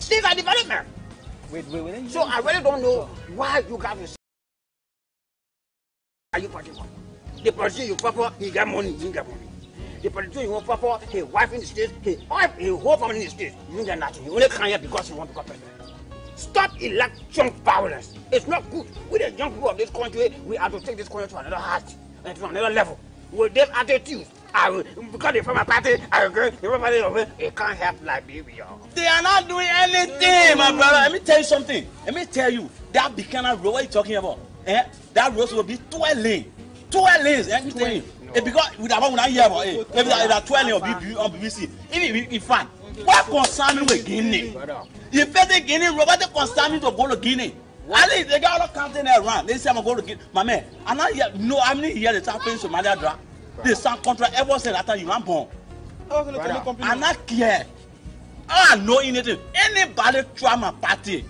Speaker 16: these are development.
Speaker 15: Wait.
Speaker 16: So I really don't know why you guys are you partying for? The politician you papa, he got money, you get money. The politician you want papa, his wife in the States, his whole family in the States, you don't get nothing. You only come here because you want to become president. Stop election violence. It's not good. We the young people of this country, we have to take this country to another height and to another level. With this attitude, because they from a party, I agree, everybody of it, it can't help Liberia.
Speaker 17: They are not doing anything, my brother. Let me tell you something. Let me tell you, that Buchanan road, what are you talking about? That road will be 12 lanes. 12 lanes, let me tell you. Because we don't hear about it. If that 12 lanes on BBC, in fact, what concern me with Guinea? If they Guinea, Robert concern me to go to Guinea. At least they got all counting there around. They say I'm going to get my man. I'm not here. No, I'm not here. They are paying Somalia drug. They sound contract ever said after you were born. I'm not care. I know anything. Anybody try my party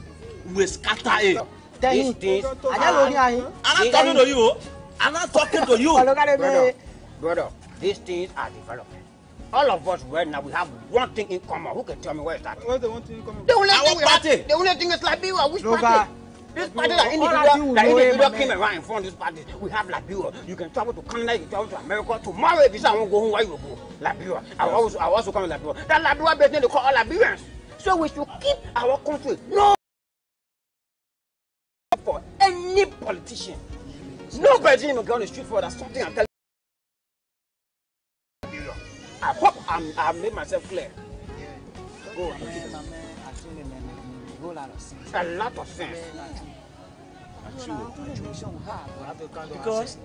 Speaker 17: will scatter it.
Speaker 16: These things.
Speaker 17: I'm not talking to you. I'm not talking to you.
Speaker 16: Brother, these things are development. All of us right now, we have one thing in common. Who can tell me where is that?
Speaker 14: What's the one thing in common?
Speaker 16: The only thing is Liberia. Which party? This party that individual came around in front of this party. We have Liberia. You can travel to Canada, you can travel to America. Tomorrow, if you say I won't go home, where you will go? Liberia. I also come to Liberia. That Liberia business they call all Liberians. So we should keep our country. No for any politician. No politician will go on the street for that something and tell you. I hope I've made myself clear. Go. A lot of sense.
Speaker 17: Because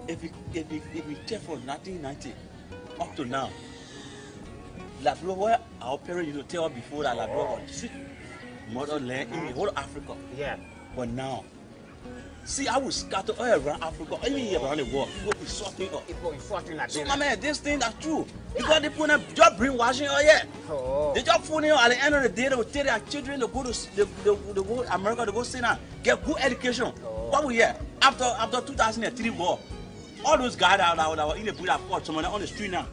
Speaker 17: if we check from 1990 up to now, Liberia, where our parents used to tell us before that Liberia was motherland in the whole of Africa.
Speaker 16: Yeah.
Speaker 17: But now, see, I will scatter all around Africa, even here around the world. People be sorting up. So, my man, this thing that's true. Because they put them just brainwashing all yeah. They just put at the end of the day, they will tell their children to go to go America to go sit down, get good education. What we hear after 2003 war, all those guys that were in the Buddha port, someone on the street now.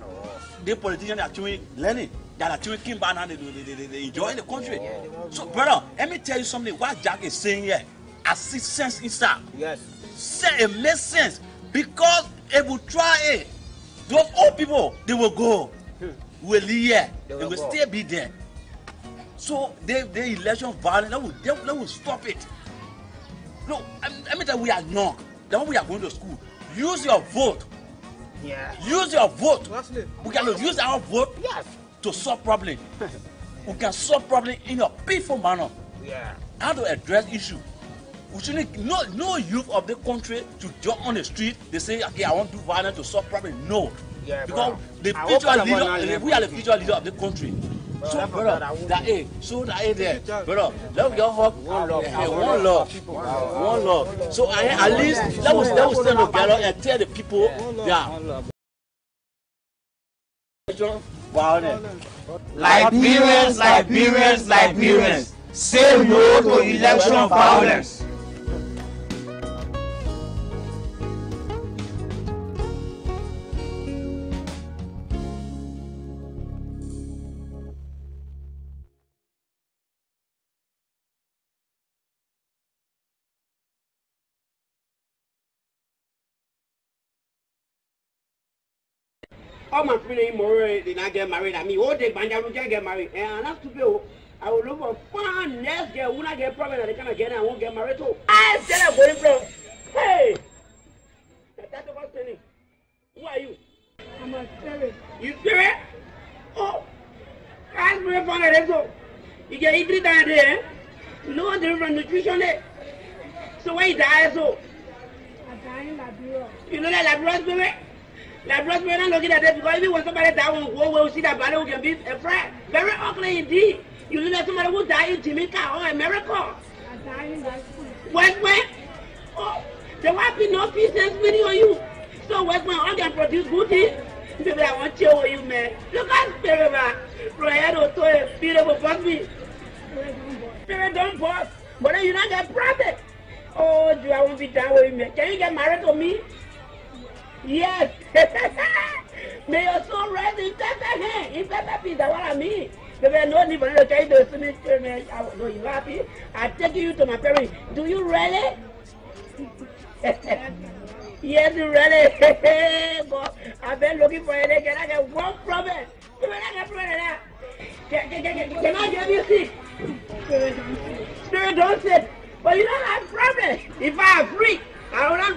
Speaker 17: The politicians are doing learning. That are doing came back now, they enjoy the country. So, brother, let me tell you something. What Jack is saying here. I see sense inside.
Speaker 16: Yes.
Speaker 17: Say it makes sense because if we try it, those old people they will go, will live here, they will still be there. So the election violence that will stop it. No, I mean that we are young. Then we are going to school. Use your vote.
Speaker 16: Yeah.
Speaker 17: Use your vote. We can use our vote to solve problem. We can solve problem in a peaceful manner.
Speaker 16: Yeah.
Speaker 17: How to address issue. We shouldn't, no youth of the country to jump on the street. They say, okay, I want to do violence to solve problem. No.
Speaker 16: Yeah,
Speaker 17: because the future leader, we are the future leader of the country. So, brother, there. Brother, let me get hug. One love. So, at least, let us stand together and tell the people,
Speaker 15: Liberians, say no to election violence.
Speaker 16: All my friends in Moray did not get married. I mean, all the Banjaru can get married. And I'm stupid. I will look for fun next girl. When I get pregnant, they cannot get and I won't get married too. I said I'm going from. Hey! That's the first thing. Who are you? I'm a spirit. You spirit? Oh! I'm very fun at it. So, you get eat 3 times a day. No different nutrition there. So, why you die so? I die in Labrador. You know that Labrador spirit? Labrador spirit, I'm looking at it because if when somebody die, we'll see that body who can be a friend. Very ugly indeed. You know that somebody who died in Jamaica or America. I died in Westman? Oh, there will be no peace and spirit on you. So Westman, I can produce good things. Baby, I want to show you, man. Look at spirit, man. From head to toe, beautiful bust me. Spirit don't bust. But then you don't get profit. Oh, do I won't be down with me? Can you get married to me? Yes. May your soul rest in perfect hand. In perfect peace, that's what I mean. Baby, no need for you to carry the symmetry, man. Are you happy? I'm taking you to my parents. Do you really? Yes, you really. But I've been looking for it. Can I get one problem? Can I get problem? Can I give you sick? Spirit don't sit. But you don't have problem. If I am free, I will not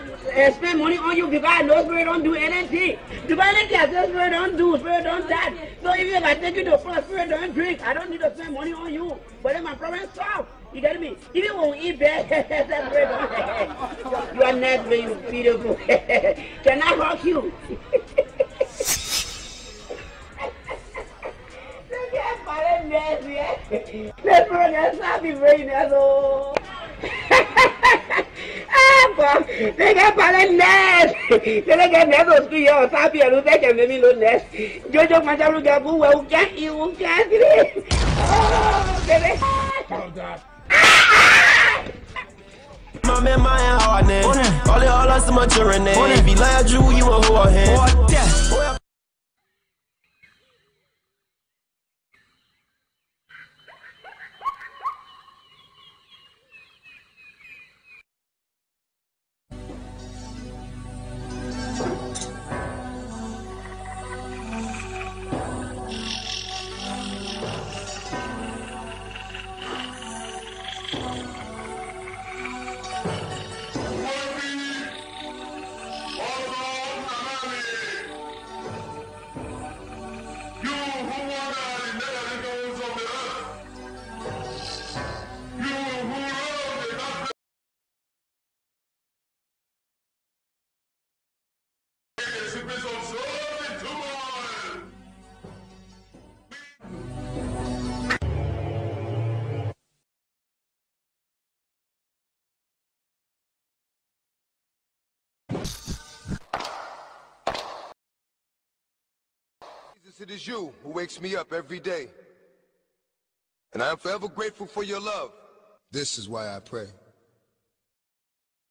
Speaker 16: spend money on you because I know spirit don't do anything. Because anything I say spirit don't do, spirit don't die. So even if I take you to first, spirit don't drink. I don't need to spend money on you. But then my problem is solved. You get me? Even when we eat bad, that spirit don't. You are nice, man, you beautiful. Can I hug you? Let's bring us happy brain as all. They get balance. They get never to your happy and look at me loneliness. Jojo Majaru Gabu, well, can't you can't it? Oh, baby.
Speaker 18: My man, my heart, all the all us much you're in there. Be like you, you a whore hand.
Speaker 19: It is you who wakes me up every day, and I am forever grateful for your love. This is why I pray.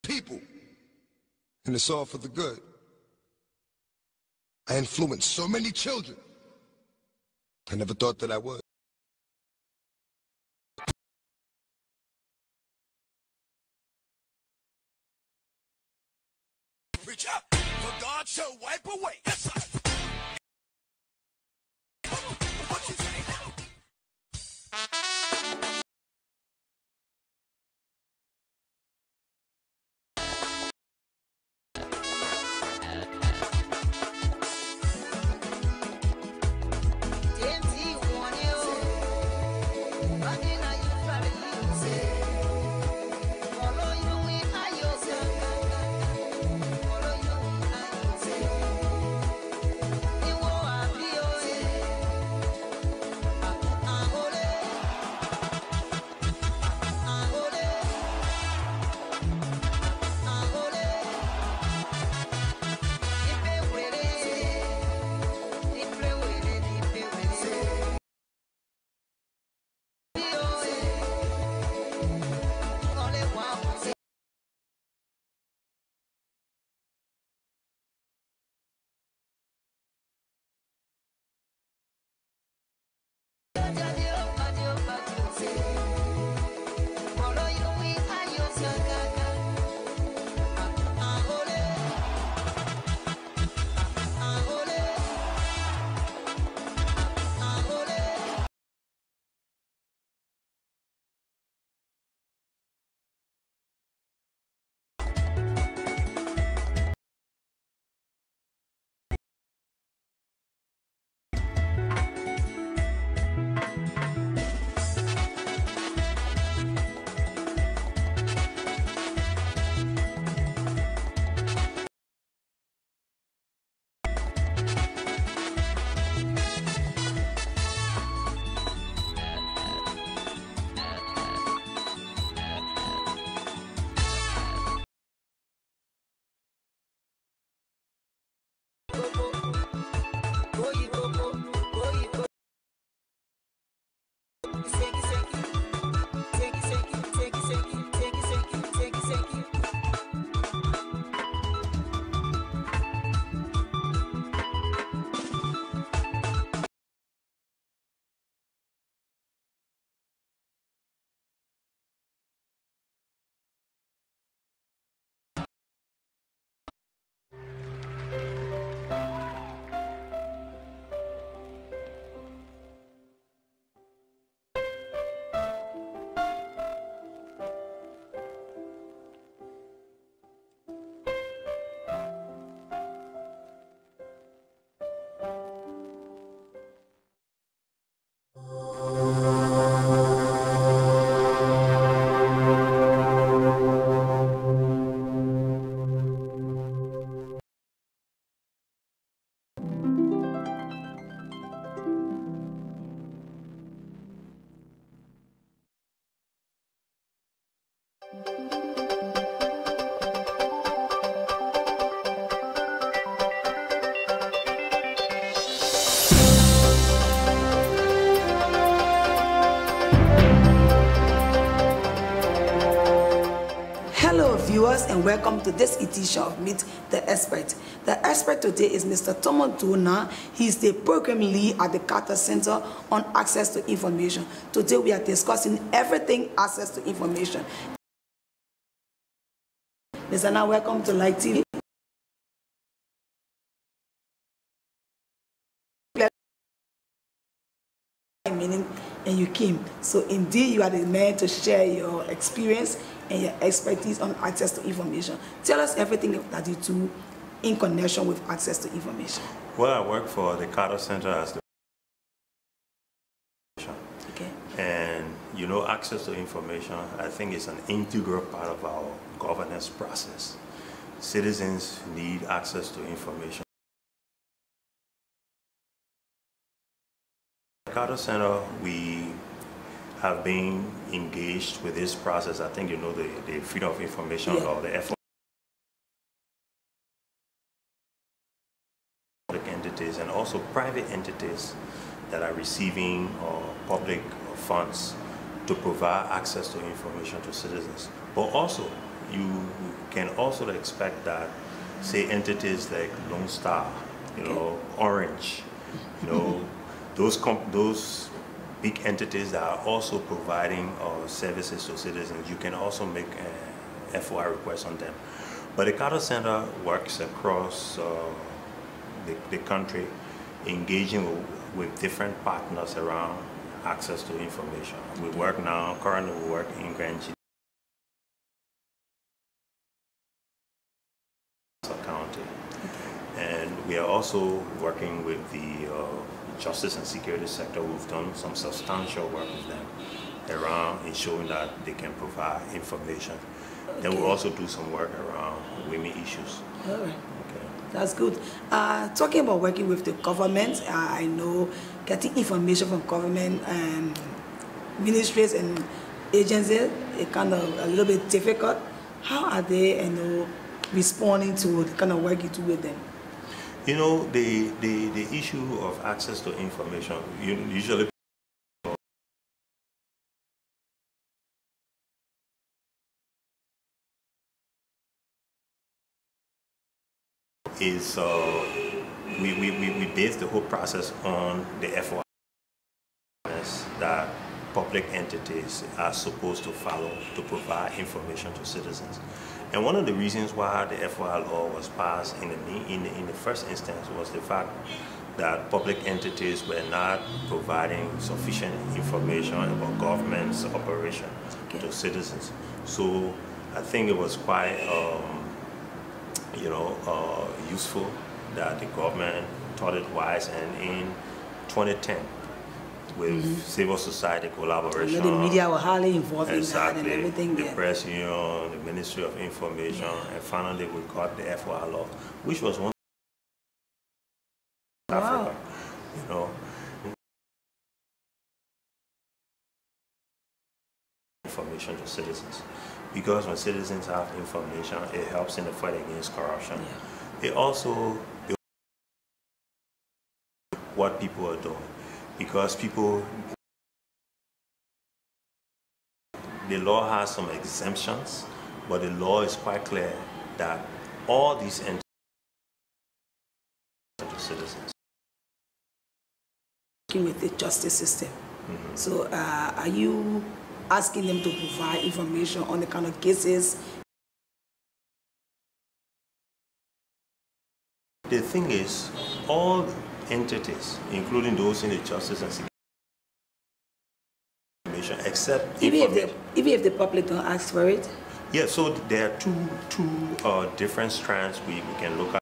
Speaker 19: People, and it's all for the good. I influenced so many children. I never thought that I would. Reach up for God shall wipe away. Yes, sir.
Speaker 3: and welcome to this edition of Meet the Expert. The expert today is Mr. Thomas Dona. He's the program lead at the Carter Center on Access to Information. Today we are discussing everything access to information. Mr. Dona, welcome to Light TV. Meaning, and you came. So indeed, you are the man to share your experience and your expertise on access to information. Tell us everything that you do in connection with access to information.
Speaker 20: Well, I work for the Carter Center as the and you know, access to information, I think, is an integral part of our governance process. Citizens need access to information. Carter Center, we have been engaged with this process. I think you know the Freedom of Information Law, the FOI entities, and also private entities that are receiving public funds to provide access to information to citizens. But also, you can also expect that, say, entities like Lone Star, you know, Orange, you know, those big entities that are also providing services to citizens, you can also make a FOI request on them. But the Carter Center works across the country, engaging with different partners around access to information. We work now, currently we work in Grand County. And we are also working with the justice and security sector. We've done some substantial work with them around ensuring that they can provide information. Then we'll also do some work around women issues.
Speaker 3: All right. That's good. Talking about working with the government, I know getting information from government and ministries and agencies is kind of a little bit difficult. How are they, responding to the kind of work you do with them?
Speaker 20: You know, the issue of access to information, usually is we base the whole process on the FOI that public entities are supposed to follow to provide information to citizens. And one of the reasons why the FOI law was passed in the first instance was the fact that public entities were not providing sufficient information about government's operation to citizens. So I think it was quite useful that the government thought it wise, and in 2010, with civil society collaboration,
Speaker 3: the media were highly involved in that and everything.
Speaker 20: The press union, the Ministry of Information, and finally we got the FOI law, which was one of Africa, you know. Information to citizens, because when citizens have information, it helps in the fight against corruption. It also what people are doing, because the law has some exemptions, but the law is quite clear that all these entities are to citizens.
Speaker 3: With the justice system. So are you asking them to provide information on the kind of cases?
Speaker 20: The thing is, all entities, including those in the justice and security, information, except
Speaker 3: even if the public don't ask for it?
Speaker 20: Yeah, so there are two different strands we can look at.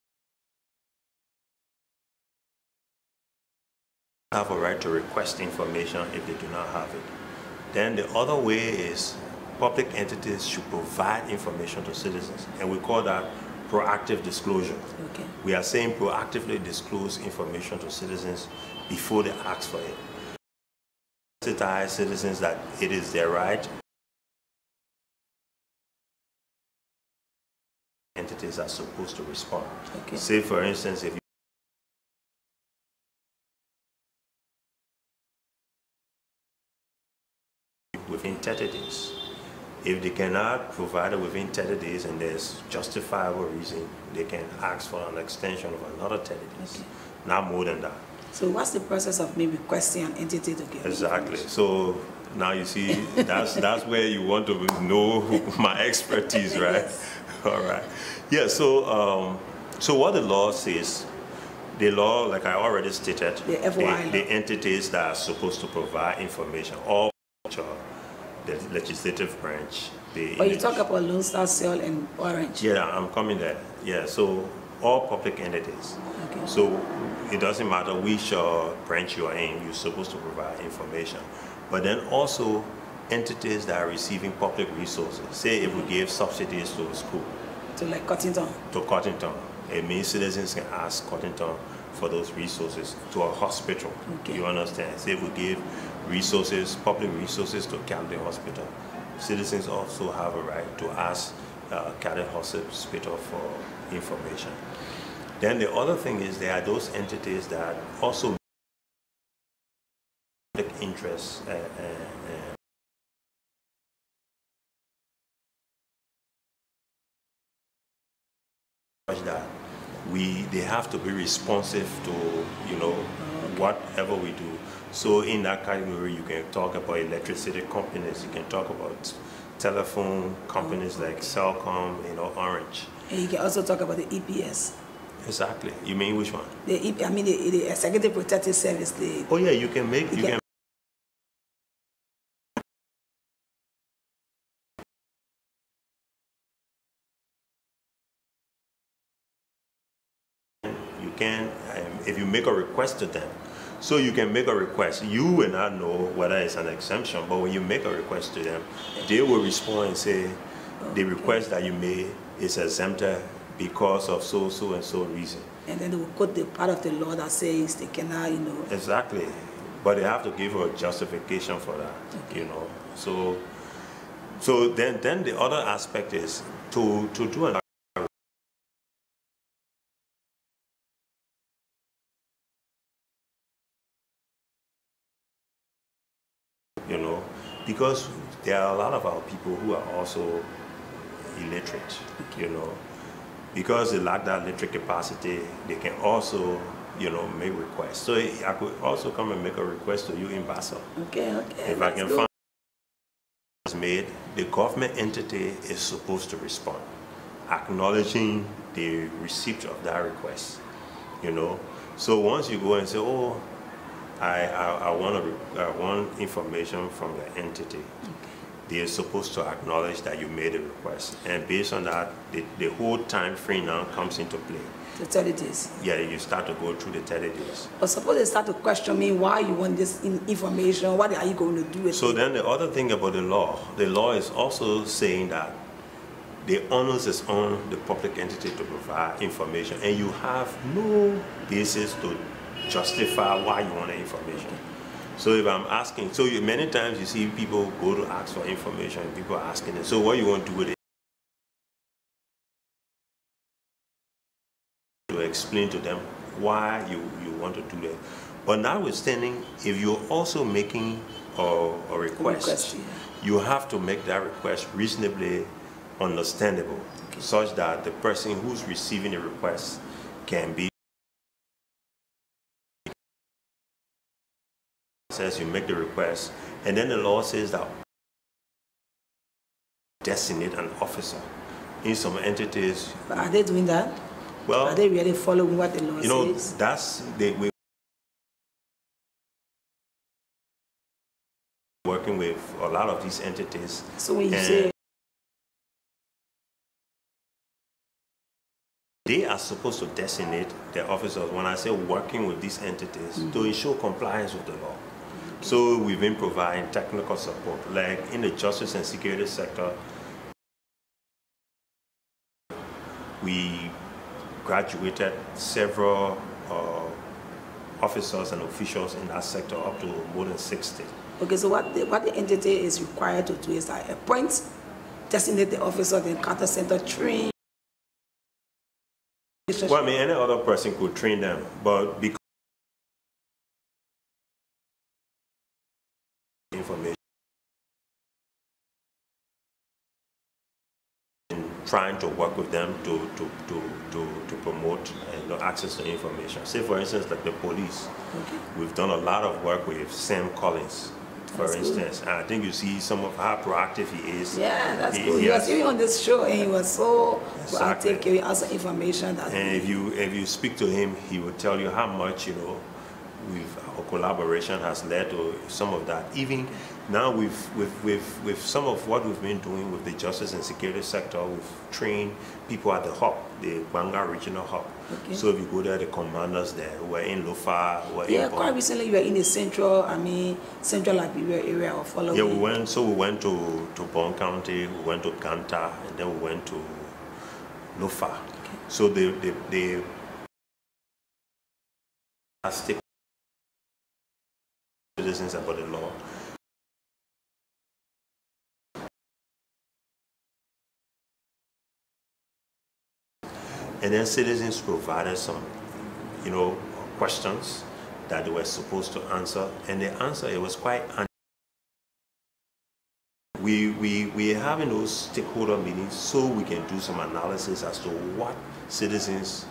Speaker 20: Have a right to request information if they do not have it. Then the other way is public entities should provide information to citizens, and we call that proactive disclosure.
Speaker 3: Okay.
Speaker 20: We are saying proactively disclose information to citizens before they ask for it. Sensitize citizens that it is their right. Entities are supposed to respond.
Speaker 3: Okay.
Speaker 20: Say, for instance, if within 30 days, If they cannot provide it within 30 days and there's justifiable reason, they can ask for an extension of another 30 days, not more than that.
Speaker 14: So what's the process of me requesting an entity to give?
Speaker 20: Exactly. So now you see, that's where you want to know my expertise, right? Yes. All right. Yeah. So so what the law says, the law, like I already stated, the entities that are supposed to provide information, all the legislative branch.
Speaker 14: But you talk about Lone Star, Cell, and Orange.
Speaker 20: Yeah, I'm coming there. Yeah. So all public entities. Okay. So it doesn't matter which branch you are in, you're supposed to provide information. But then also entities that are receiving public resources. Say if we gave subsidies to a school.
Speaker 14: To like Cottington.
Speaker 20: To Cottington. It means citizens can ask Cottington for those resources. To a hospital. Okay. You understand? Say if we give resources, public resources to Camden Hospital. Citizens also have a right to ask Camden Hospital for information. Then the other thing is there are those entities that also public interest that they have to be responsive to whatever we do. So in that category you can talk about electricity companies, you can talk about telephone companies like Cellcom, Orange.
Speaker 14: And you can also talk about the EPS.
Speaker 20: Exactly. You mean which one?
Speaker 14: The Executive Protective Service.
Speaker 20: Oh yeah, you can make you can if you make a request to them. So you can make a request. You will not know whether it's an exemption, but when you make a request to them, they will respond and say, the request that you made is exempted because of so and so reason. And
Speaker 14: then they will put the part of the law that says they cannot,
Speaker 20: Exactly. But they have to give a justification for that, So then the other aspect is to do an because there are a lot of our people who are also illiterate, because they lack that literate capacity, they can also, make requests. So I could also come and make a request to you in Basel.
Speaker 14: Okay.
Speaker 20: If I can find is made, the government entity is supposed to respond, acknowledging the receipt of that request, So once you go and say, oh, I want information from the entity. Okay. They're supposed to acknowledge that you made a request, and based on that, the whole time frame now comes into play.
Speaker 14: The 30 days.
Speaker 20: Yeah, you start to go through the 30 days.
Speaker 14: But suppose they start to question me why you want this information. What are you going to do with it?
Speaker 20: So then the other thing about the law is also saying that the onus is on the public entity to provide information, and you have no basis to justify why you want the information. So if I'm asking, many times you see people go to ask for information, and people are asking it, so what you want to do with it? To explain to them why you want to do that. But notwithstanding, if you're also making a request, you have to make that request reasonably understandable, such that the person who's receiving the request can be. Says you make the request, and then the law says that designate an officer in some entities.
Speaker 14: But are they doing that?
Speaker 20: Well,
Speaker 14: are they really following what the law says?
Speaker 20: That's the way we're working with a lot of these entities.
Speaker 14: So when you say
Speaker 20: they are supposed to designate their officers, when I say working with these entities, to ensure compliance with the law. So we've been providing technical support, like in the justice and security sector. We graduated several officers and officials in that sector, up to more than 60.
Speaker 14: Okay, so what the entity is required to do is like appoint, designate the officer, then encounter center, train.
Speaker 20: Well, any other person could train them, but because information. trying to work with them to promote access to information. Say, for instance, like the police. We've done a lot of work with Sam Collins, for instance. And I think you see some of how proactive he is.
Speaker 14: Yeah, that's cool. He was even on this show and he was so
Speaker 20: Exactly.
Speaker 14: proactive, giving us information. That
Speaker 20: And if you speak to him, he will tell you how much, you know, our collaboration has led to some of that. Even now, with some of what we've been doing with the justice and security sector, we've trained people at the hub, the Banga Regional Hub.
Speaker 14: Okay.
Speaker 20: So if you go there, the commanders there who are in Lofa, who are
Speaker 14: yeah,
Speaker 20: in
Speaker 14: quite recently you were in the central Liberia area of following.
Speaker 20: Yeah, we went to Bon County, we went to Kanta, and then we went to Lofa. Okay. So the citizens about the law. And then citizens provided some, you know, questions that they were supposed to answer, and the answer, it was quite. We're having those stakeholder meetings so we can do some analysis as to what citizens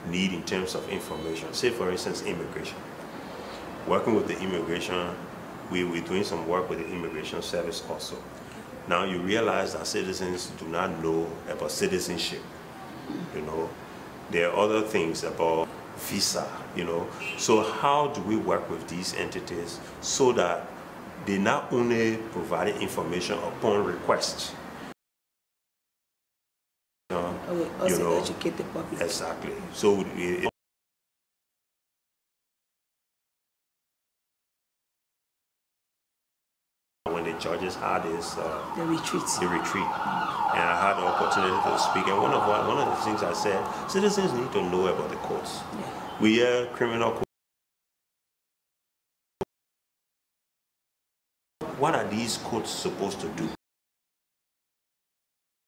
Speaker 20: need in terms of information. Say, for instance, immigration. Working with the immigration, we're doing some work with the immigration service also. Now you realize that citizens do not know about citizenship. You know, there are other things about visa, you know. So how do we work with these entities so that they not only provide information upon request,
Speaker 14: also educate the public.
Speaker 20: Exactly. So when the judges had this
Speaker 14: the retreat,
Speaker 20: and I had the opportunity to speak, and one of the things I said, citizens need to know about the courts. Yeah. We hear criminal courts. What are these courts supposed to do?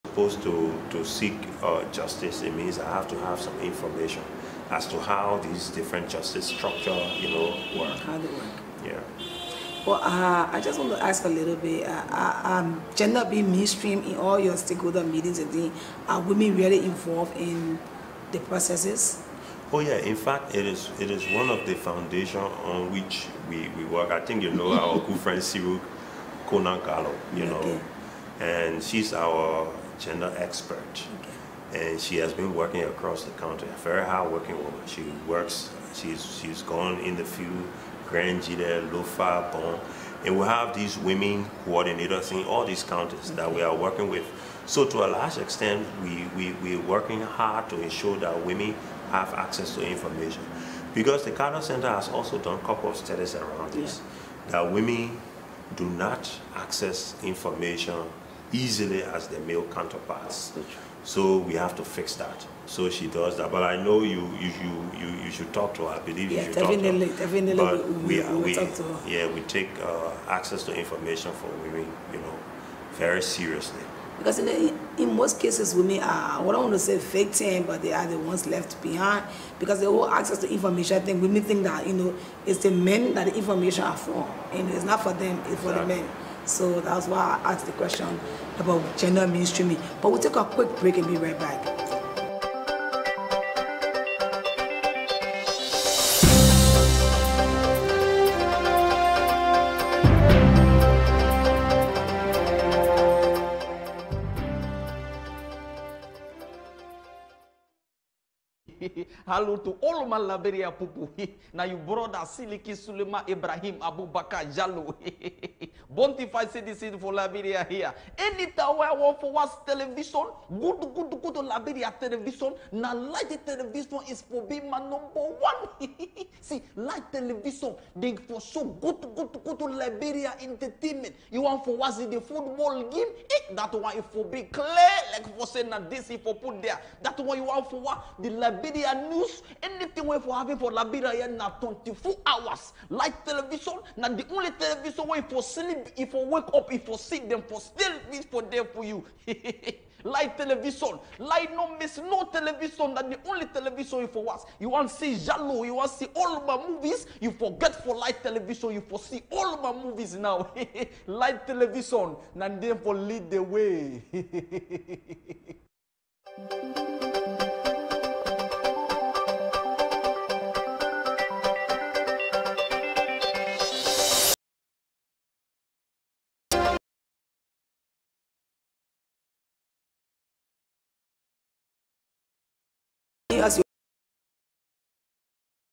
Speaker 20: Supposed to seek justice. It means I have to have some information as to how these different justice structure, you know, work.
Speaker 14: How they work.
Speaker 20: Yeah.
Speaker 14: Well, I just want to ask a little bit. Gender being mainstream in all your stakeholder meetings and things, are women really involved in the processes?
Speaker 20: Oh yeah. In fact, it is one of the foundation on which we work. I think you know our good friend Cyril Conan Gallo, you know, and she's our gender expert, and she has been working across the country. A very hard-working woman. She works. She's gone in the field, Grand Gide, Lofa, Bon, and we have these women coordinators in all these counties that we are working with. So to a large extent, we're working hard to ensure that women have access to information, because the Carter Center has also done a couple of studies around this, that women do not access information easily as their male counterparts. So we have to fix that. So she does that. But I know you should talk to her. I believe you should talk to her.
Speaker 14: Definitely.
Speaker 20: But
Speaker 14: we talk to her.
Speaker 20: Yeah, we take access to information for women, you know, very seriously.
Speaker 14: Because in most cases, women are, what I want to say, victim, but they are the ones left behind. Because the whole access to information thing, women think that, you know, it's the men that the information are for. And it's not for them, it's for the men. So that's why I asked the question about gender mainstreaming. But we'll take a quick break and be right back.
Speaker 21: Hello to all my Liberia people. Now you brother Siliki Sulema Ibrahim Abubakar Jallo. Bontified citizen for Liberia here. Anytime I want for watch television, good to Liberia television. Now light the television is for being my #1. See, light television, they for so good to Liberia entertainment. You want for watch the football game? That one if for be clear, like for saying that this if for put there. That one you want for what? The Liberia news, anything we for having for Liberia now 24 hours. Like television, now the only television way for sleep, if for wake up, if for sit them for still be for there for you. Like television, like no miss no television, that the only television you for watch. You want to see Jallo, you want to see all my movies, you forget for light television, you for see all my movies now. Light television, and then for lead the way.
Speaker 14: As you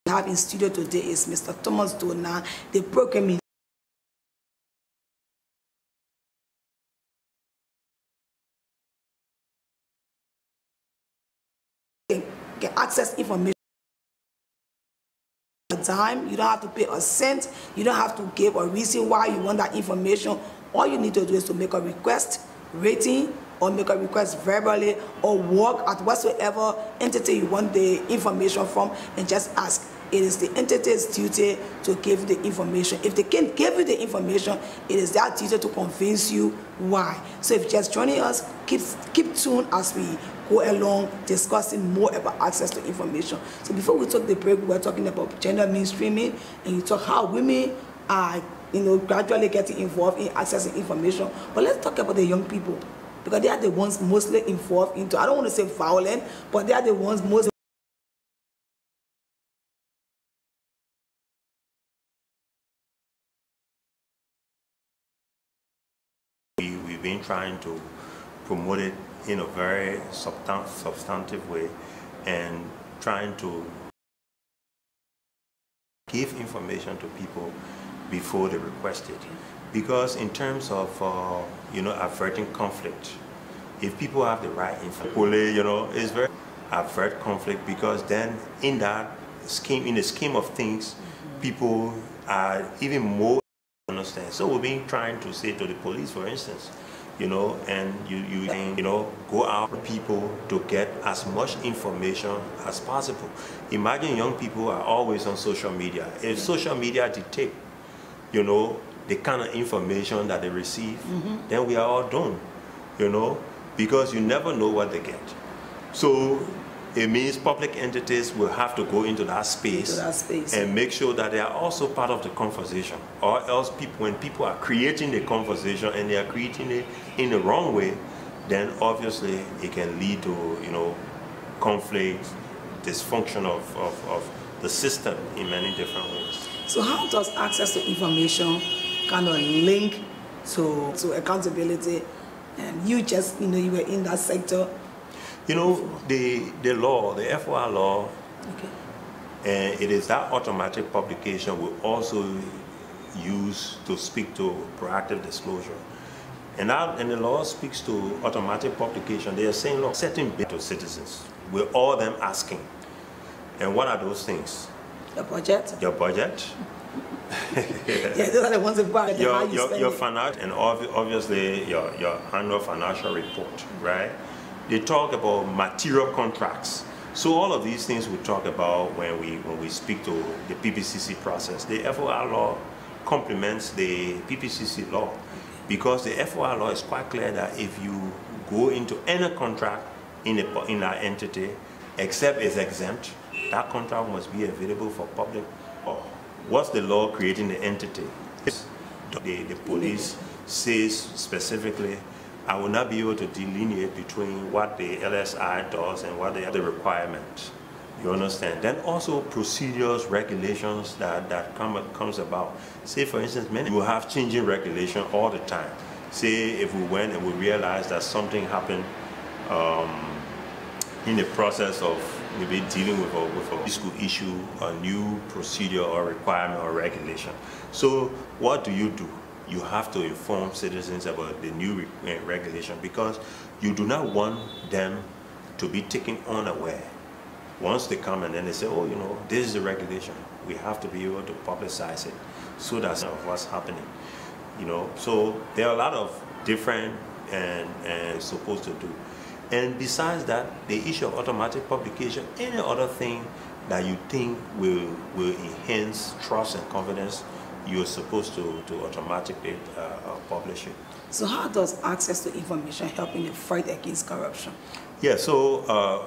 Speaker 14: have in studio today is Mr. Thomas Dona, the programming. Can access information at a time. You don't have to pay a cent. You don't have to give a reason why you want that information. All you need to do is to make a request, rating, or make a request verbally, or work at whatsoever entity you want the information from, and just ask. It is the entity's duty to give you the information. If they can't give you the information, it is their duty to convince you why. So if you're just joining us, keep tuned as we go along discussing more about access to information. So before we took the break, we were talking about gender mainstreaming, and you talk how women are, gradually getting involved in accessing information. But let's talk about the young people, because they are the ones mostly involved into, I don't want to say violent, but they are the ones most.
Speaker 20: We've been trying to promote it in a very substantive way, and trying to give information to people before they request it. Because in terms of, averting conflict, if people have the right information, it's very avert conflict, because then in that scheme, in the scheme of things, people are even more understand. So we've been trying to say to the police, for instance, and you go out to people to get as much information as possible. Imagine young people are always on social media. If social media dictate, the kind of information that they receive, then we are all done, because you never know what they get. So it means public entities will have to go into that space, and make sure that they are also part of the conversation. Or else when people are creating the conversation and they are creating it in the wrong way, then obviously it can lead to, conflict, dysfunction of the system in many different ways.
Speaker 14: So how does access to information kind of link to accountability? And you just, you were in that sector.
Speaker 20: The law, the FOI law, and it is that automatic publication we also use to speak to proactive disclosure. And the law speaks to automatic publication. They are saying, look, setting bit to citizens, with all them asking. And what are those things?
Speaker 14: Your budget.
Speaker 20: Your budget.
Speaker 14: Yeah, those are the ones that buy
Speaker 20: your financial, and obviously your annual financial report, right? They talk about material contracts. So all of these things we talk about when we speak to the PPCC process. The FOI law complements the PPCC law, because the FOI law is quite clear that if you go into any contract in that entity, except it's exempt, that contract must be available for public. What's the law creating the entity? The police says specifically, I will not be able to delineate between what the LSI does and what the requirement. You understand? Then also procedures, regulations that comes about. Say for instance, many will have changing regulation all the time. Say if we went and we realized that something happened in the process of maybe dealing with a school issue, a new procedure or requirement or regulation. So what do? You have to inform citizens about the new regulation, because you do not want them to be taken unaware. Once they come and then they say, oh, this is the regulation, we have to be able to publicize it so that's what's happening. So there are a lot of different and supposed to do. And besides that, the issue of automatic publication, any other thing that you think will enhance trust and confidence, you're supposed to automatically publish it.
Speaker 14: So how does access to information help in the fight against corruption?
Speaker 20: Yeah, so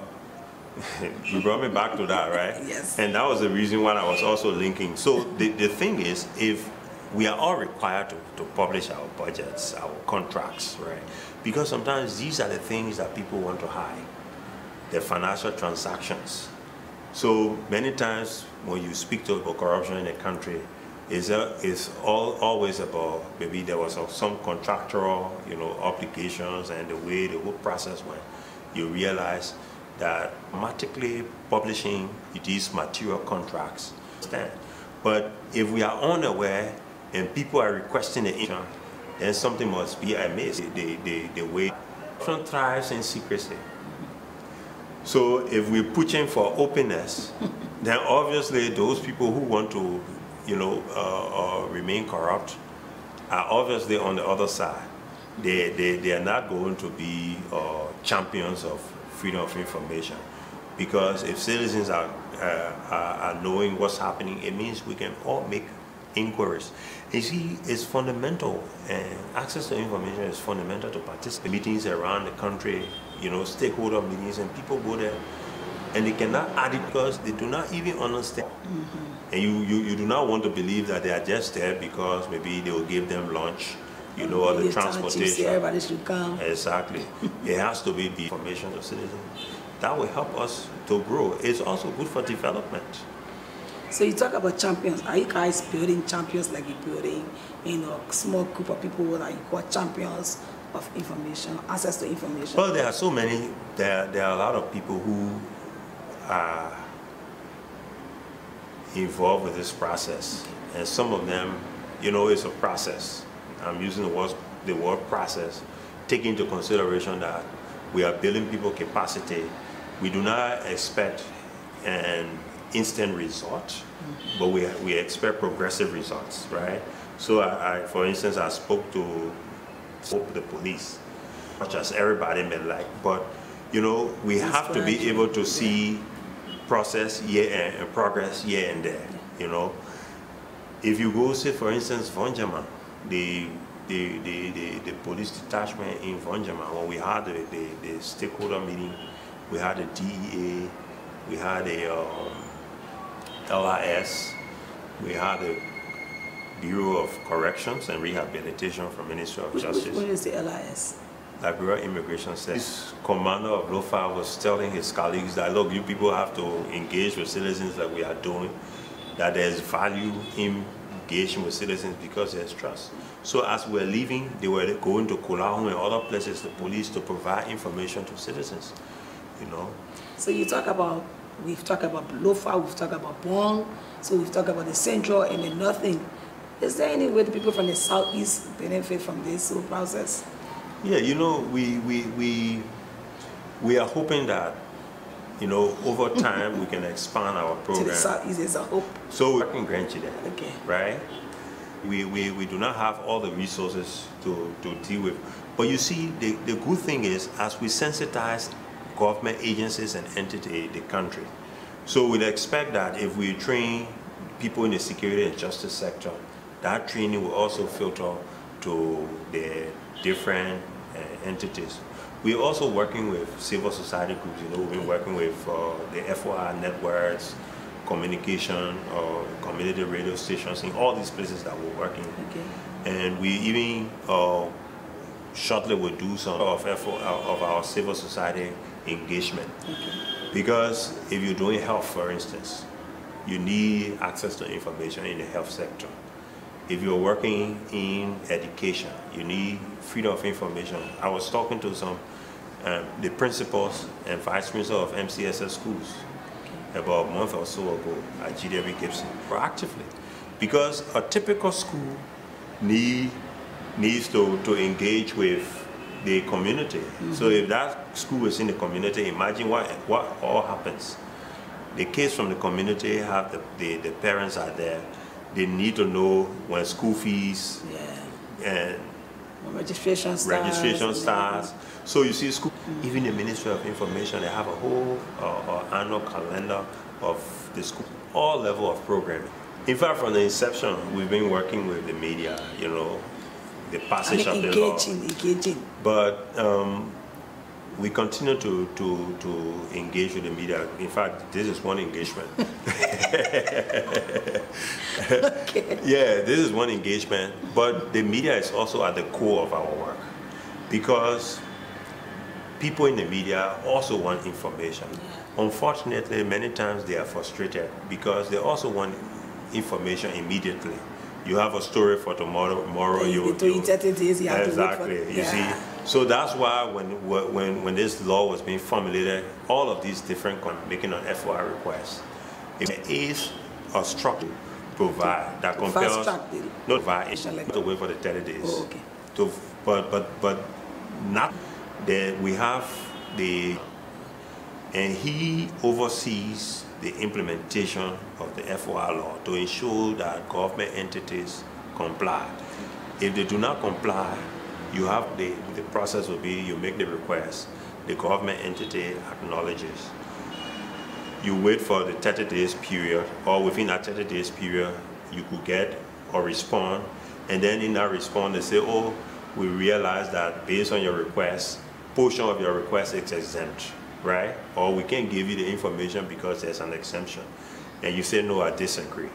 Speaker 20: you brought me back to that, right?
Speaker 14: Yes.
Speaker 20: And that was the reason why I was also linking. So the thing is, if we are all required to publish our budgets, our contracts, right? Because sometimes these are the things that people want to hide. their financial transactions. So many times when you speak to about corruption in a country, it's always about maybe there was some contractual, obligations and the way the whole process went. You realize that automatically publishing these material contracts stand. But if we are unaware and people are requesting the information, then something must be amiss. The way corruption thrives in secrecy. So if we're pushing for openness, then obviously those people who want to, remain corrupt are obviously on the other side. They are not going to be champions of freedom of information, because if citizens are knowing what's happening, it means we can all make inquiries. You see, it's fundamental, and access to information is fundamental to participate in meetings around the country, stakeholder meetings, and people go there and they cannot add it because they do not even understand. And you do not want to believe that they are just there because maybe they will give them lunch, or the transportation.
Speaker 14: Everybody should come.
Speaker 20: Exactly. It has to be information to citizens. That will help us to grow. It's also good for development.
Speaker 14: So you talk about champions. Are you guys building champions like you're building, a small group of people that you call champions of information, access to information?
Speaker 20: Well, there are so many. There are a lot of people who are involved with this process, and some of them, it's a process. I'm using the word process, taking into consideration that we are building people capacity. We do not expect an instant result, but we expect progressive results, right? So for instance, I spoke to the police, much as everybody may like, but we have to be able to see process here and progress here and there. If you go say, for instance, Vonjama, the police detachment in Vonjama, when we had the stakeholder meeting, we had the DEA, we had a LIS, we had the Bureau of Corrections and Rehabilitation from Ministry of Justice.
Speaker 14: What is the LIS?
Speaker 20: Liberia Immigration Service. Commander of LOFA was telling his colleagues that, look, you people have to engage with citizens like we are doing, that there's value in engaging with citizens because there's trust. So as we're leaving, they were going to Kulahu and other places, the police, to provide information to citizens,
Speaker 14: So we've talked about LOFA, we've talked about Bong, so we've talked about the central and the northern. Is there any way the people from the southeast benefit from this whole process?
Speaker 20: Yeah, we are hoping that, over time we can expand our program.
Speaker 14: To the southeast, there's a hope.
Speaker 20: So we're working Grandchildren,
Speaker 14: okay,
Speaker 20: right? We do not have all the resources to deal with. But you see, the good thing is, as we sensitize government agencies and entities in the country, so we'd expect that if we train people in the security and justice sector, that training will also filter to the different entities. We're also working with civil society groups. We've been working with the FOR networks, communication, community radio stations, in all these places that we're working.
Speaker 14: Okay.
Speaker 20: And we even shortly will do some of our civil society engagement.
Speaker 14: Okay.
Speaker 20: Because if you're doing health, for instance, you need access to information in the health sector. If you're working in education, you need freedom of information. I was talking to some the principals and vice principals of MCSS schools about a month or so ago at GW Gibson, proactively. Because a typical school needs to engage with the community. So if that school is in the community, imagine what all happens. The kids from the community have the parents are there. They need to know when school fees and
Speaker 14: registration starts.
Speaker 20: So you see, school, even the Ministry of Information, they have a whole annual calendar of the school, all level of programming. In fact, from the inception, we've been working with the media, the passage of the law.
Speaker 14: Engaging.
Speaker 20: But we continue to engage with the media. In fact, this is one engagement.
Speaker 14: Okay.
Speaker 20: Yeah, this is one engagement. But the media is also at the core of our work, because people in the media also want information. Unfortunately, many times they are frustrated because they also want information immediately. You have a story for tomorrow. Exactly. You see, so that's why when this law was being formulated, all of these different making an FOI request, it is a structure provide that compels to wait for the 30 days.
Speaker 14: Oh, okay.
Speaker 20: But not that we have and he oversees the implementation of the FOI law to ensure that government entities comply. If they do not comply, you have the process will be you make the request, the government entity acknowledges. You wait for the 30 days period, or within that 30 days period, you could get or respond, and then in that response they say, oh, we realize that based on your request, portion of your request is exempt, right? Or we can't give you the information because there's an exemption. And you say, no, I disagree.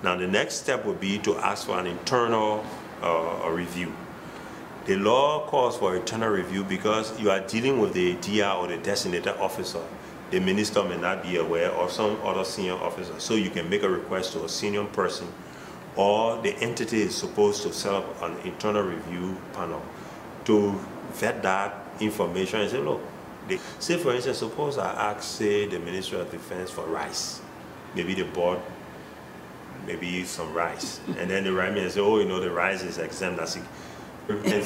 Speaker 20: Now the next step would be to ask for an internal review. The law calls for internal review because you are dealing with the DR or the designated officer. The minister may not be aware, or some other senior officer. So you can make a request to a senior person, or the entity is supposed to set up an internal review panel to vet that information and say, look, say for instance, suppose I ask, say, the Ministry of Defense for rice. Maybe the board, maybe some rice. And then they write me and say, oh, you know, the rice is exempt. That's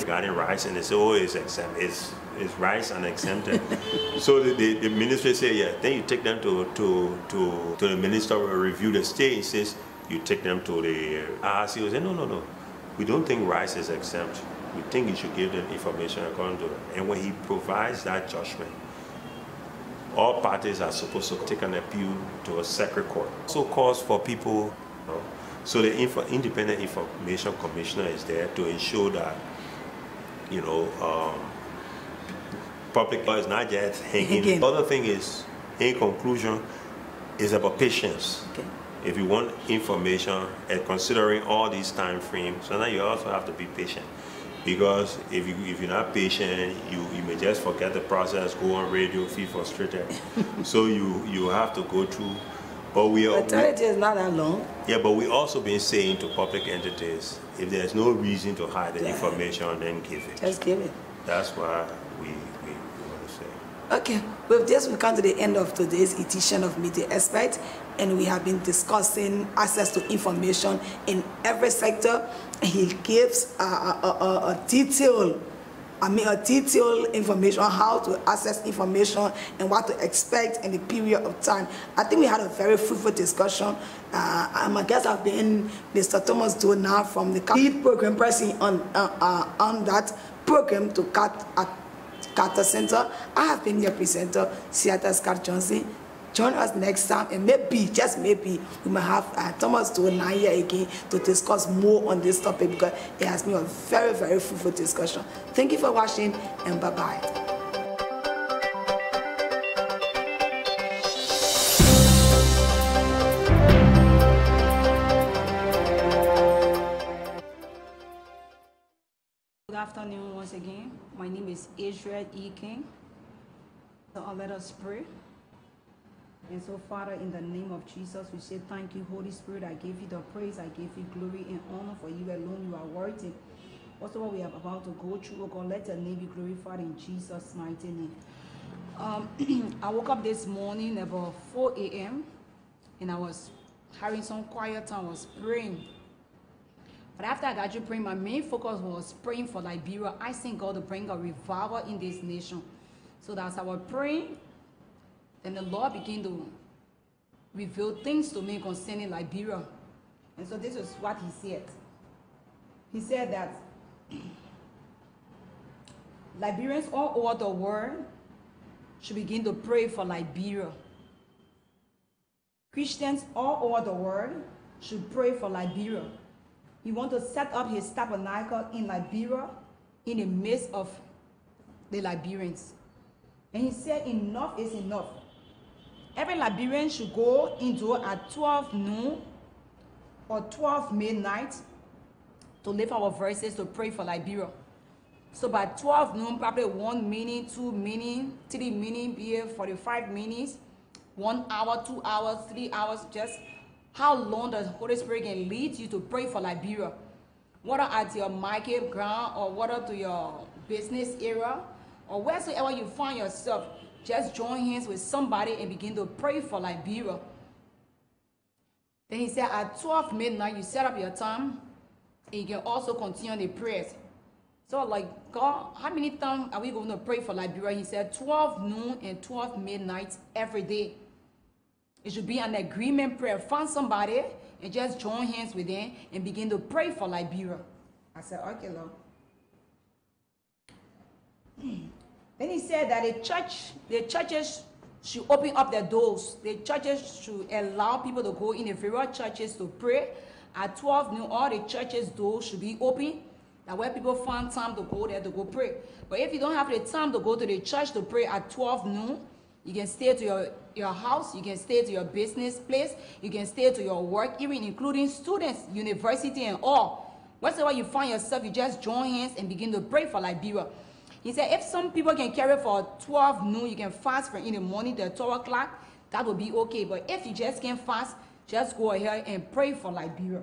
Speaker 20: regarding rice, and they say, oh, it's exempt. It's rice and exempted. So the ministry say, yeah, then you take them to the minister will review the state. He says, you take them to the RC. He say, no, we don't think rice is exempt. We think you should give them information according to it. And when he provides that judgment, all parties are supposed to take an appeal to a circuit court. So calls for people, so the Independent Information Commissioner is there to ensure that, you know, public law is not just hanging. The other thing is, in conclusion, is about patience.
Speaker 14: Okay.
Speaker 20: If you want information and considering all these time frames, so now you also have to be patient. Because if you're not patient, you may just forget the process, go on radio, feel frustrated. So you have to go through. But
Speaker 14: eternity is not that long.
Speaker 20: Yeah, but we also been saying to public entities, if there's no reason to hide the information, then give it.
Speaker 14: Just give it.
Speaker 20: That's why we want to say.
Speaker 14: Okay, with this we come to the end of today's edition of Media Expert, and we have been discussing access to information in every sector. And he gives a detailed information on how to access information and what to expect in the period of time. I think we had a very fruitful discussion. My guests have been Mr. Thomas Dona from the lead program person on that program to Carter Center. I have been your presenter, Seattle Scott Johnson. Join us next time, and maybe, just maybe, we might have Thomas Dona here again to discuss more on this topic, because it has been a very, very fruitful discussion. Thank you for watching, and bye-bye.
Speaker 2: Good afternoon once again. My name is Israel E. King. So let us pray. And so, Father, in the name of Jesus, we say thank you, Holy Spirit. I give you the praise, I give you glory and honor, for you alone you are worthy. Also, what we are about to go through, oh God, let your name be glorified in Jesus' mighty name. I woke up this morning about 4 a.m. and I was having some quiet time, I was praying. But after I got you praying, my main focus was praying for Liberia. I think God to bring a revival in this nation. So that's our praying. Then the Lord began to reveal things to me concerning Liberia. And so this is what he said. He said that Liberians all over the world should begin to pray for Liberia. Christians all over the world should pray for Liberia. He wants to set up his tabernacle in Liberia in the midst of the Liberians. And he said enough is enough. Every Liberian should go into at 12 noon or 12 midnight to lift our voices to pray for Liberia. So by 12 noon, probably 1 minute, 2 minutes, 3 minutes, be 45 minutes, 1 hour, 2 hours, 3 hours, just how long the Holy Spirit can lead you to pray for Liberia. Whether at your market ground or whether to your business area or wheresoever you find yourself, just join hands with somebody and begin to pray for Liberia. Then he said at 12 midnight, you set up your time and you can also continue the prayers. So like, God, how many times are we going to pray for Liberia? He said 12 noon and 12 midnight every day. It should be an agreement prayer. Find somebody and just join hands with them and begin to pray for Liberia. I said, okay, Lord. Then he said that the churches should open up their doors. The churches should allow people to go in the various churches to pray. At 12 noon, all the churches' doors should be open. That where people find time to go there to go pray. But if you don't have the time to go to the church to pray at 12 noon, you can stay to your house, you can stay to your business place, you can stay to your work, even including students, university and all. Wherever you find yourself, you just join hands and begin to pray for Liberia. He said if some people can carry for 12 noon, you can fast from in the morning till 12 o'clock, that will be okay. But if you just can't fast, just go ahead and pray for Liberia.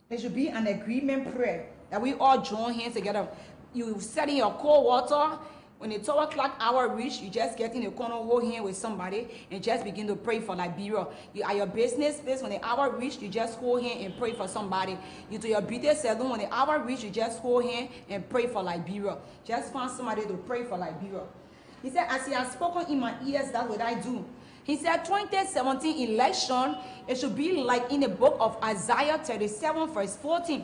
Speaker 2: There should be an agreement prayer that we all join hands together. You set in your cold water. When the 12 o'clock hour reach, you just get in the corner, hold hand with somebody, and just begin to pray for Liberia. You at your business place, when the hour reach, you just hold hand and pray for somebody. You to your beauty salon, when the hour reach, you just hold hand and pray for Liberia. Just find somebody to pray for Liberia. He said, as he has spoken in my ears, that's what I do. He said, 2017 election, it should be like in the book of Isaiah 37, verse 14.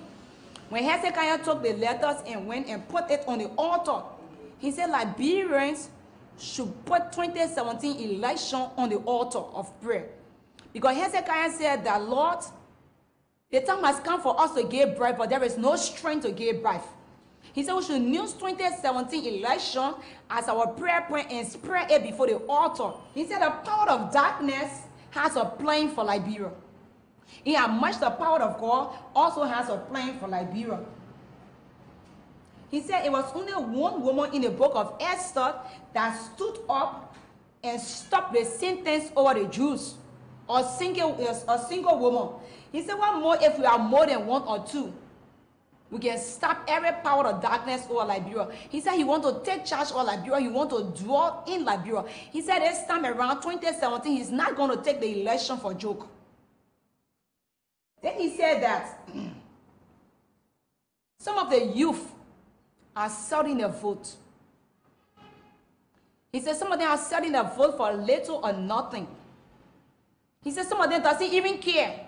Speaker 2: When Hezekiah took the letters and went and put it on the altar, he said Liberians should put 2017 election on the altar of prayer. Because Hezekiah said that, Lord, the time has come for us to give birth, but there is no strength to give birth. He said we should use 2017 election as our prayer point and spread it before the altar. He said the power of darkness has a plan for Liberia. In as much the power of God also has a plan for Liberia. He said it was only one woman in the book of Esther that stood up and stopped the sentence over the Jews. A single woman. He said, what more if we are more than one or two? We can stop every power of darkness over Liberia. He said he wants to take charge of Liberia. He wants to dwell in Liberia. He said this time around 2017, he's not going to take the election for a joke. Then he said that some of the youth are selling their vote. He said some of them are selling their vote for little or nothing. He said some of them doesn't even care.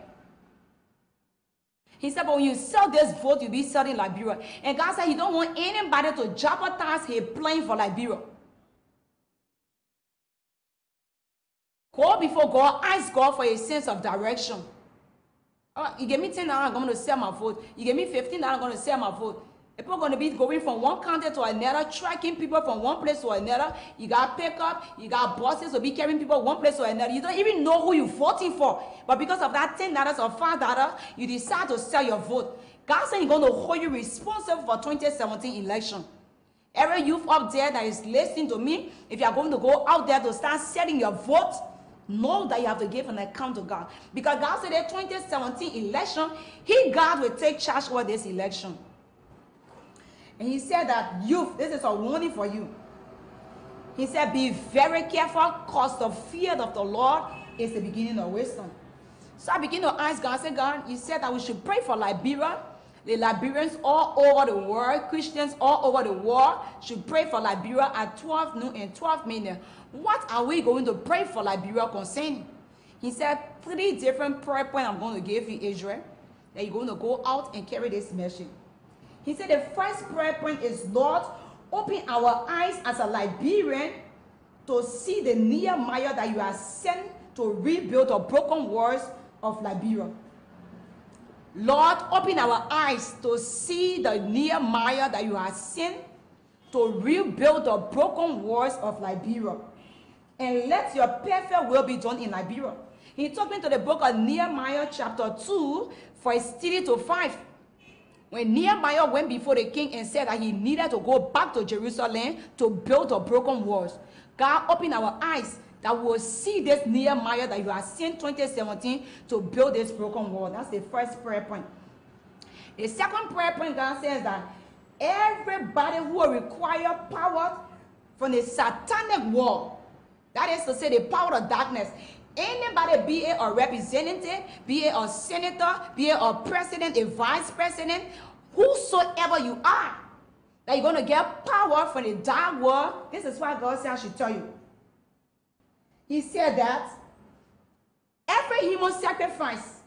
Speaker 2: He said, but when you sell this vote, you'll be selling Liberia. And God said he don't want anybody to jeopardize his plan for Liberia. Go before God, ask God for a sense of direction. You give me $10, I'm going to sell my vote. You give me $15, I'm going to sell my vote. People are going to be going from one county to another, tracking people from one place to another. You got pickup, you got buses to be carrying people one place to another. You don't even know who you're voting for. But because of that $10 or $5, you decide to sell your vote. God said he's going to hold you responsible for 2017 election. Every youth up there that is listening to me, if you are going to go out there to start selling your vote, know that you have to give an account to God. Because God said that 2017 election, God will take charge over this election. And he said that youth, this is a warning for you. He said, be very careful because the fear of the Lord is the beginning of wisdom. So I began to ask God, I said, God, you said that we should pray for Liberia. The Liberians all over the world, Christians all over the world should pray for Liberia at 12 noon and 12 midnight. What are we going to pray for Liberia concerning? He said, 3 different prayer points I'm going to give you, Israel, that you're going to go out and carry this message. He said the first prayer point is, Lord, open our eyes as a Liberian to see the Nehemiah that you have sent to rebuild the broken walls of Liberia. Lord, open our eyes to see the Nehemiah that you have sent to rebuild the broken walls of Liberia. And let your perfect will be done in Liberia. He took me to the book of Nehemiah chapter 2, verse 3 to 5. When Nehemiah went before the king and said that he needed to go back to Jerusalem to build the broken walls, God opened our eyes that we will see this Nehemiah that you are seeing 2017 to build this broken wall. That's the first prayer point. The second prayer point, God says that everybody who will require power from the satanic world, that is to say the power of darkness, anybody, be it a representative, be it a senator, be it a president, a vice president, whosoever you are, that you're going to get power from the dark world. This is why God said I should tell you. He said that every human sacrifice,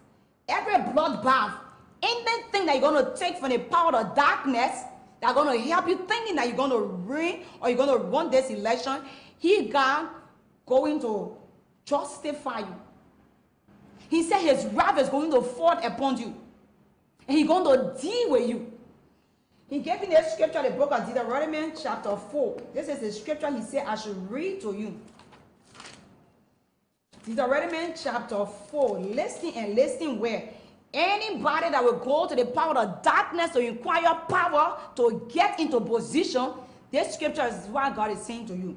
Speaker 2: every bloodbath, anything that you're going to take from the power of darkness, that's going to help you thinking that you're going to win or you're going to run this election, He God going to justify you. He said His wrath is going to fall upon you. And He's going to deal with you. He gave me the scripture, the book of Deuteronomy chapter 4. This is the scripture He said I should read to you. Deuteronomy chapter 4. Listen and listen where anybody that will go to the power of darkness to inquire power to get into position, this scripture is what God is saying to you.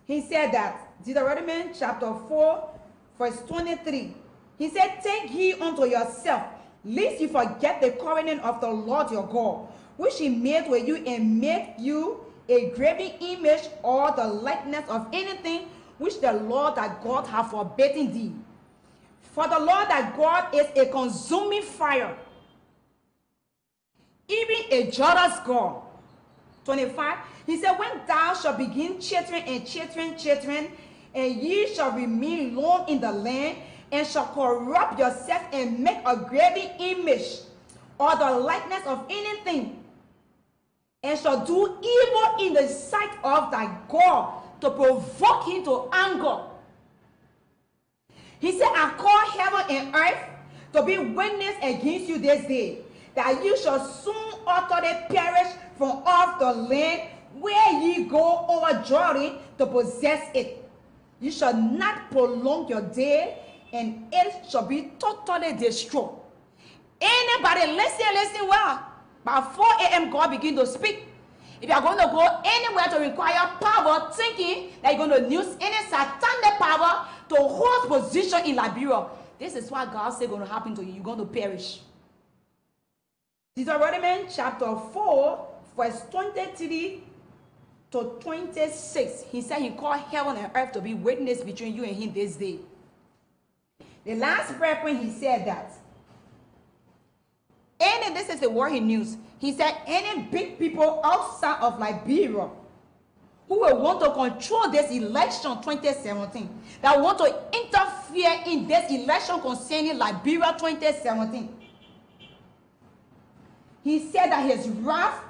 Speaker 2: He said that, Deuteronomy chapter 4, verse 23. He said, take heed unto yourself, lest you forget the covenant of the Lord your God, which He made with you, and make you a graven image or the likeness of anything which the Lord thy God hath forbidden thee. For the Lord thy God is a consuming fire, even a jealous God. 25. He said, when thou shalt begin chattering and chattering, and ye shall remain long in the land, and shall corrupt yourself and make a graven image or the likeness of anything, and shall do evil in the sight of thy God to provoke Him to anger. He said, I call heaven and earth to be witness against you this day, that you shall soon utterly perish from off the land where ye go over Jordan to possess it. You shall not prolong your day, and it shall be totally destroyed. Anybody listen well. By 4 a.m. God begin to speak. If you are going to go anywhere to require power, thinking that you're going to use any satanic power to hold position in Liberia, this is what God said going to happen to you. You're going to perish. Deuteronomy chapter 4, verse 23 to 26. He said He called heaven and earth to be witness between you and Him this day. The last prayer point, He said that. And this is the word He used. He said, any big people outside of Liberia who will want to control this election 2017, that want to interfere in this election concerning Liberia 2017, He said that His wrath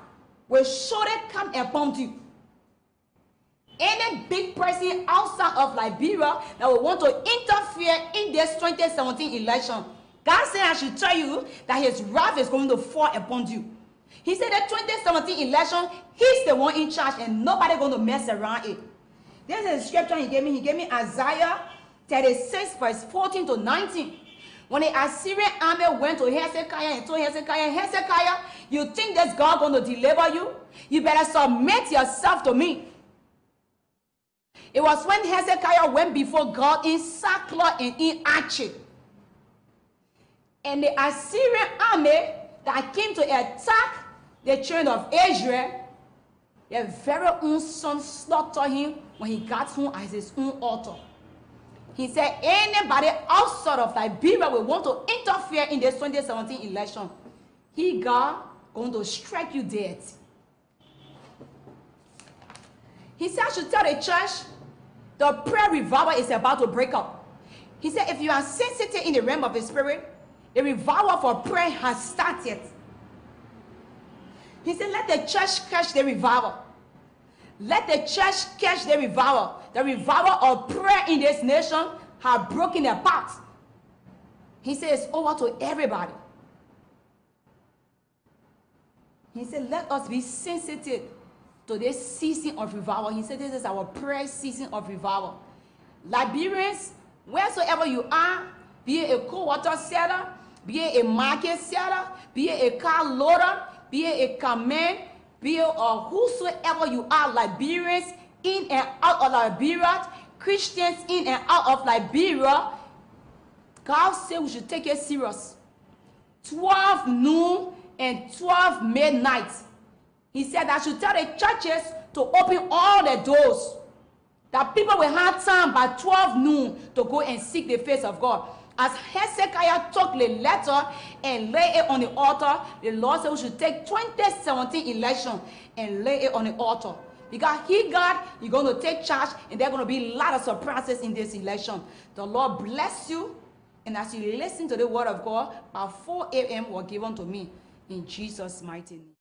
Speaker 2: will surely come upon you. Any big person outside of Liberia that will want to interfere in this 2017 election, God said I should tell you that His wrath is going to fall upon you. He said that 2017 election, He's the one in charge and nobody going to mess around it. This is a scripture He gave me. He gave me Isaiah 36 verse 14 to 19. When the Assyrian army went to Hezekiah and told Hezekiah, you think this God going to deliver you? You better submit yourself to me. It was when Hezekiah went before God in sackcloth and in ashes. And the Assyrian army that came to attack the children of Israel, their very own son slaughtered him when he got home at his own altar. He said, anybody outside of Liberia will want to interfere in this 2017 election, He God going to strike you dead. He said, I should tell the church, the prayer revival is about to break up. He said, if you are sensitive in the realm of the spirit, the revival for prayer has started. He said, let the church catch the revival. Let the church catch the revival. The revival of prayer in this nation have broken apart. He said, it's over to everybody. He said, let us be sensitive to this season of revival. He said, this is our prayer season of revival. Liberians, wheresoever you are, be it a cold water seller, be it a market seller, be it a car loader, be it a command, be it whosoever you are, Liberians in and out of Liberia, Christians in and out of Liberia, God said we should take it serious. 12 noon and 12 midnight. He said I should tell the churches to open all the doors. That people will have time by 12 noon to go and seek the face of God. As Hezekiah took the letter and lay it on the altar, the Lord said we should take 2017 election and lay it on the altar. Because God, you're going to take charge, and there are going to be a lot of surprises in this election. The Lord bless you, and as you listen to the word of God, by 4 a.m. was given to me in Jesus' mighty name.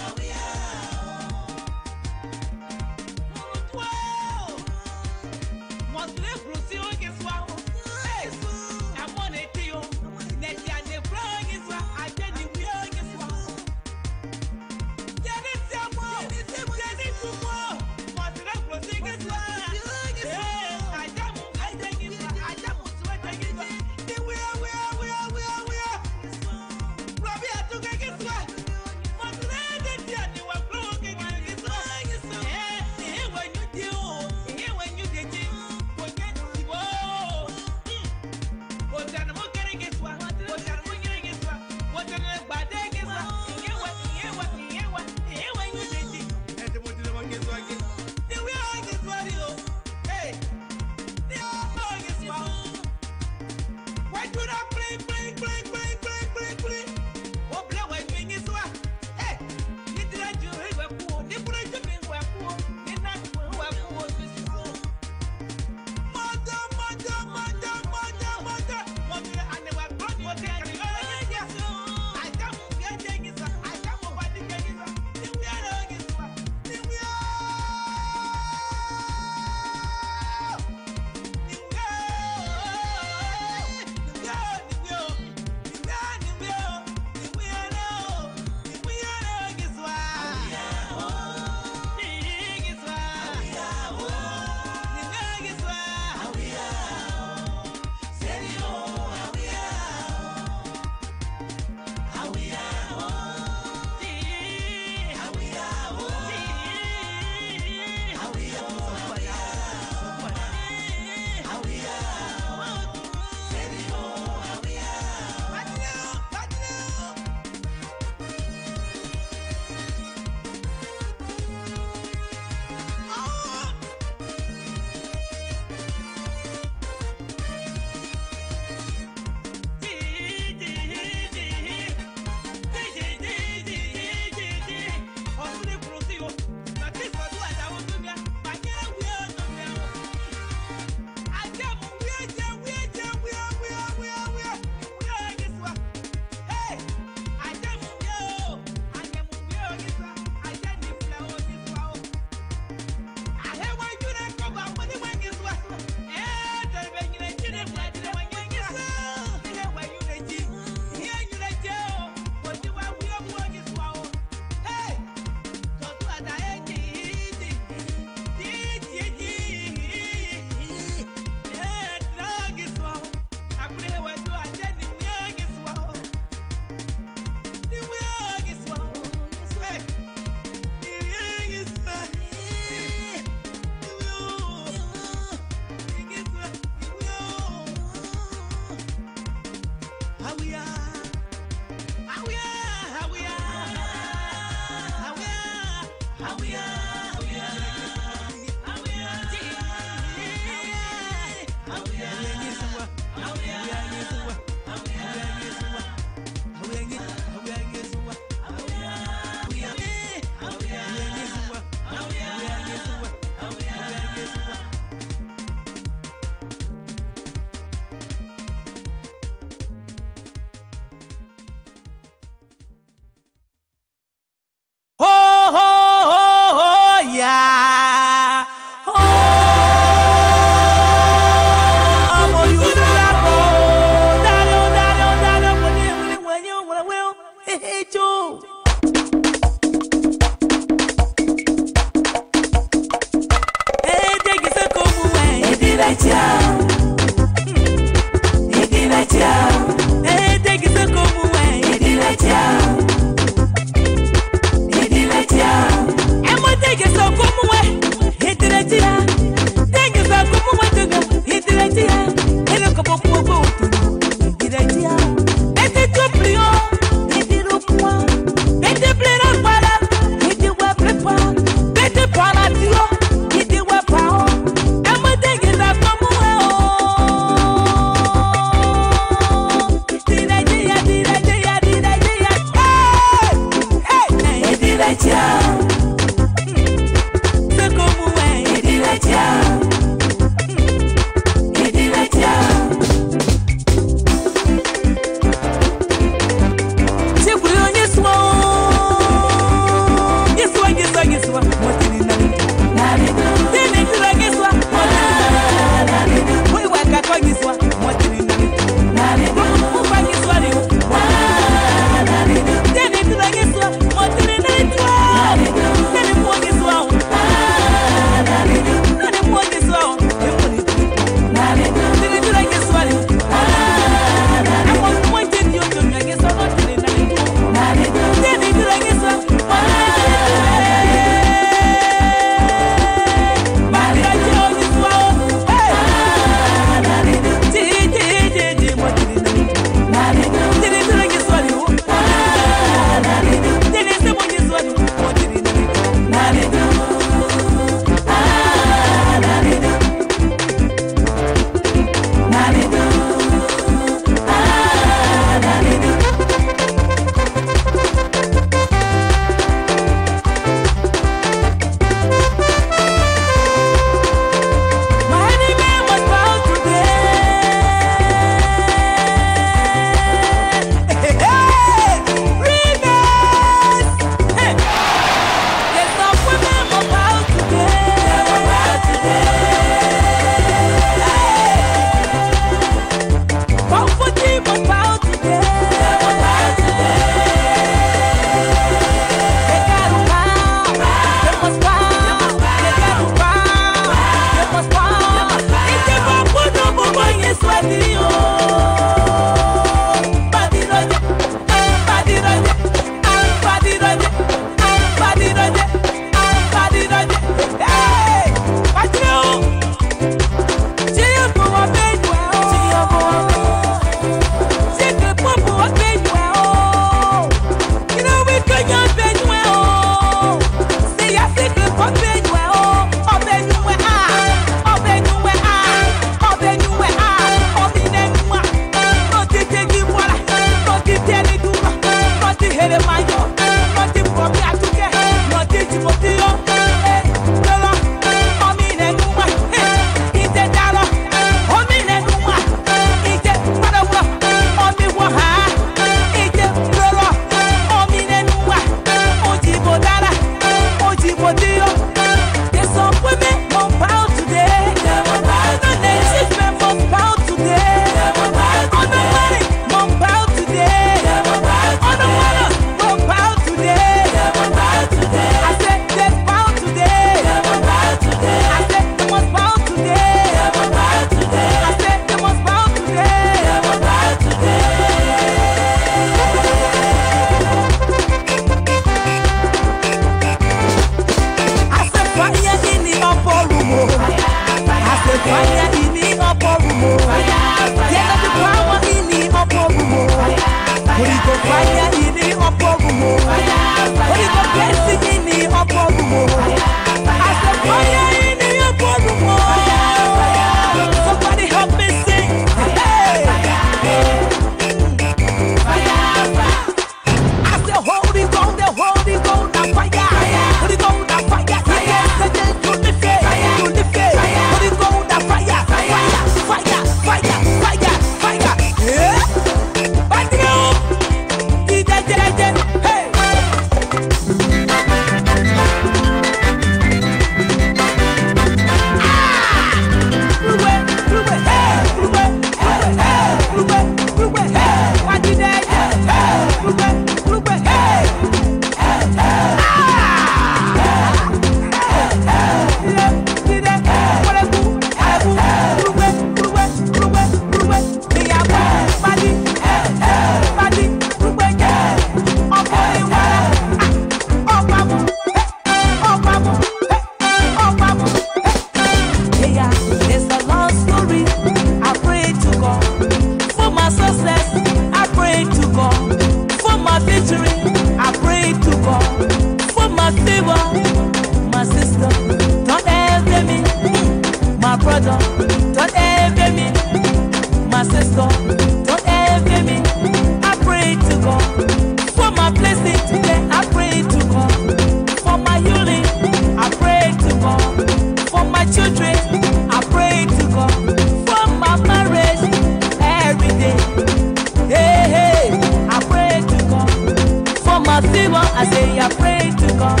Speaker 7: day I pray to God,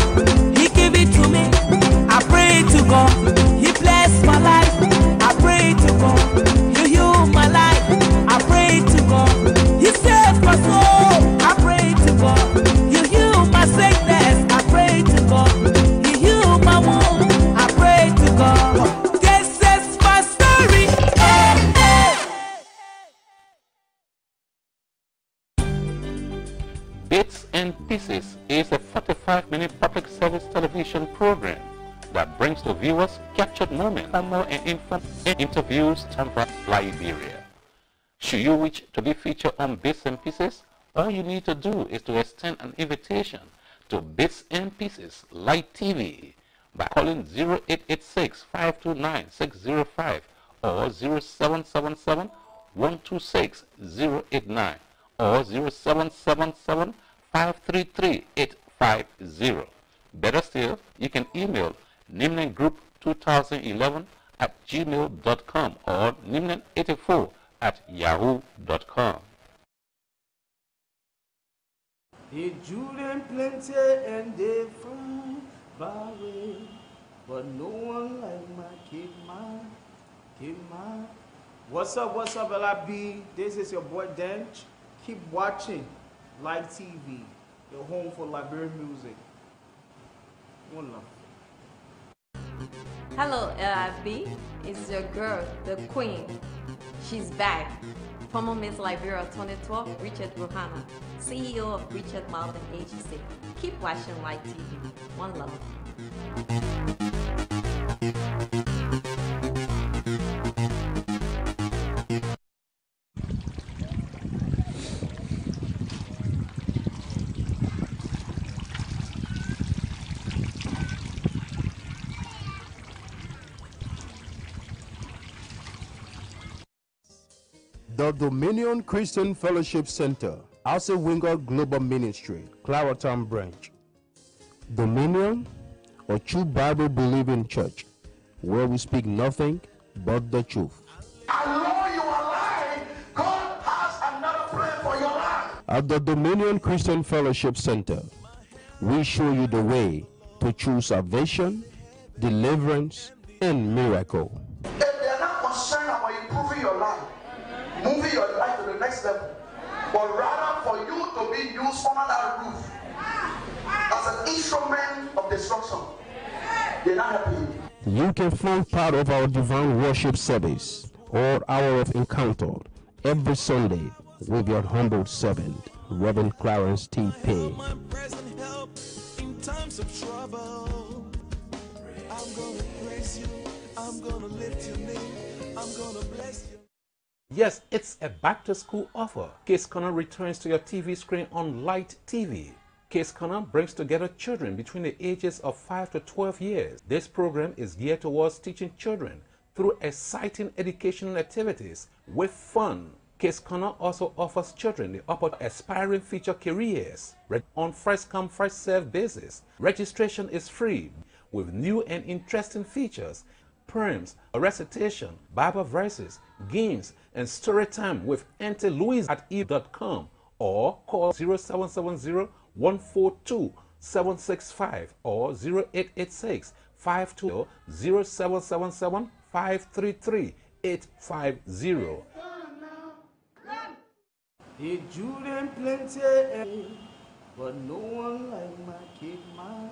Speaker 7: He give it to me. I pray to God, He bless my life. I pray to God, He heal my life. I pray to God, He save my soul. I pray to God, He heal my sickness. I pray to God, He heal my wound. I pray to God. This is my story.
Speaker 5: Bits and Pieces is a 45-minute public service television program that brings to viewers captured moments, family and infant interviews from Liberia. Should you wish to be featured on Bits and Pieces, all you need to do is to extend an invitation to Bits and Pieces Light TV by calling 0886-529-605 or 0777-126-089 or 0777-533-850. Better still, you can email nimnengroup2011@gmail.com or nimnen84@yahoo.com.
Speaker 15: He drew them plenty and they from Barry, but no one like my kid, man. What's up, LIB? This is your boy Dench. Keep watching Light TV, your home for Liberian music. One love.
Speaker 22: Hello, LIB. It's your girl, the queen. She's back. Former Miss Liberia 2012, Richard Rohana, CEO of Richard Malden Agency. Keep watching Light TV. One love.
Speaker 19: The Dominion Christian Fellowship Center, Asa Winger Global Ministry, Claratown Branch. Dominion, a true Bible believing church, where we speak nothing but the truth.
Speaker 23: I know you are lying. God has another plan for your life.
Speaker 19: At the Dominion Christian Fellowship Center, we show you the way to true salvation, deliverance, and miracle.
Speaker 23: If they are not concerned about improving your life, moving your life to the next level, but rather for you to be used under that roof as an instrument of destruction, they're not happy.
Speaker 19: You can find part of our divine worship service or hour of encounter every Sunday with your humble servant, Reverend Clarence T. Payne.
Speaker 7: In times of trouble, I'm gonna praise you. I'm gonna lift your name. I'm gonna bless you.
Speaker 5: Yes, it's a back-to-school offer. Case Corner returns to your TV screen on Light TV. Case Corner brings together children between the ages of 5 to 12 years. This program is geared towards teaching children through exciting educational activities with fun. Case Corner also offers children the opportunity to aspiring future careers on first-come, first-served basis. Registration is free with new and interesting features, poems, recitation, Bible verses, games, and story time with Auntie Louise at eve.com or call 0770-142-765 or 0886-52 0777-533-850.
Speaker 15: He drew them plenty, but no one like my kid, man.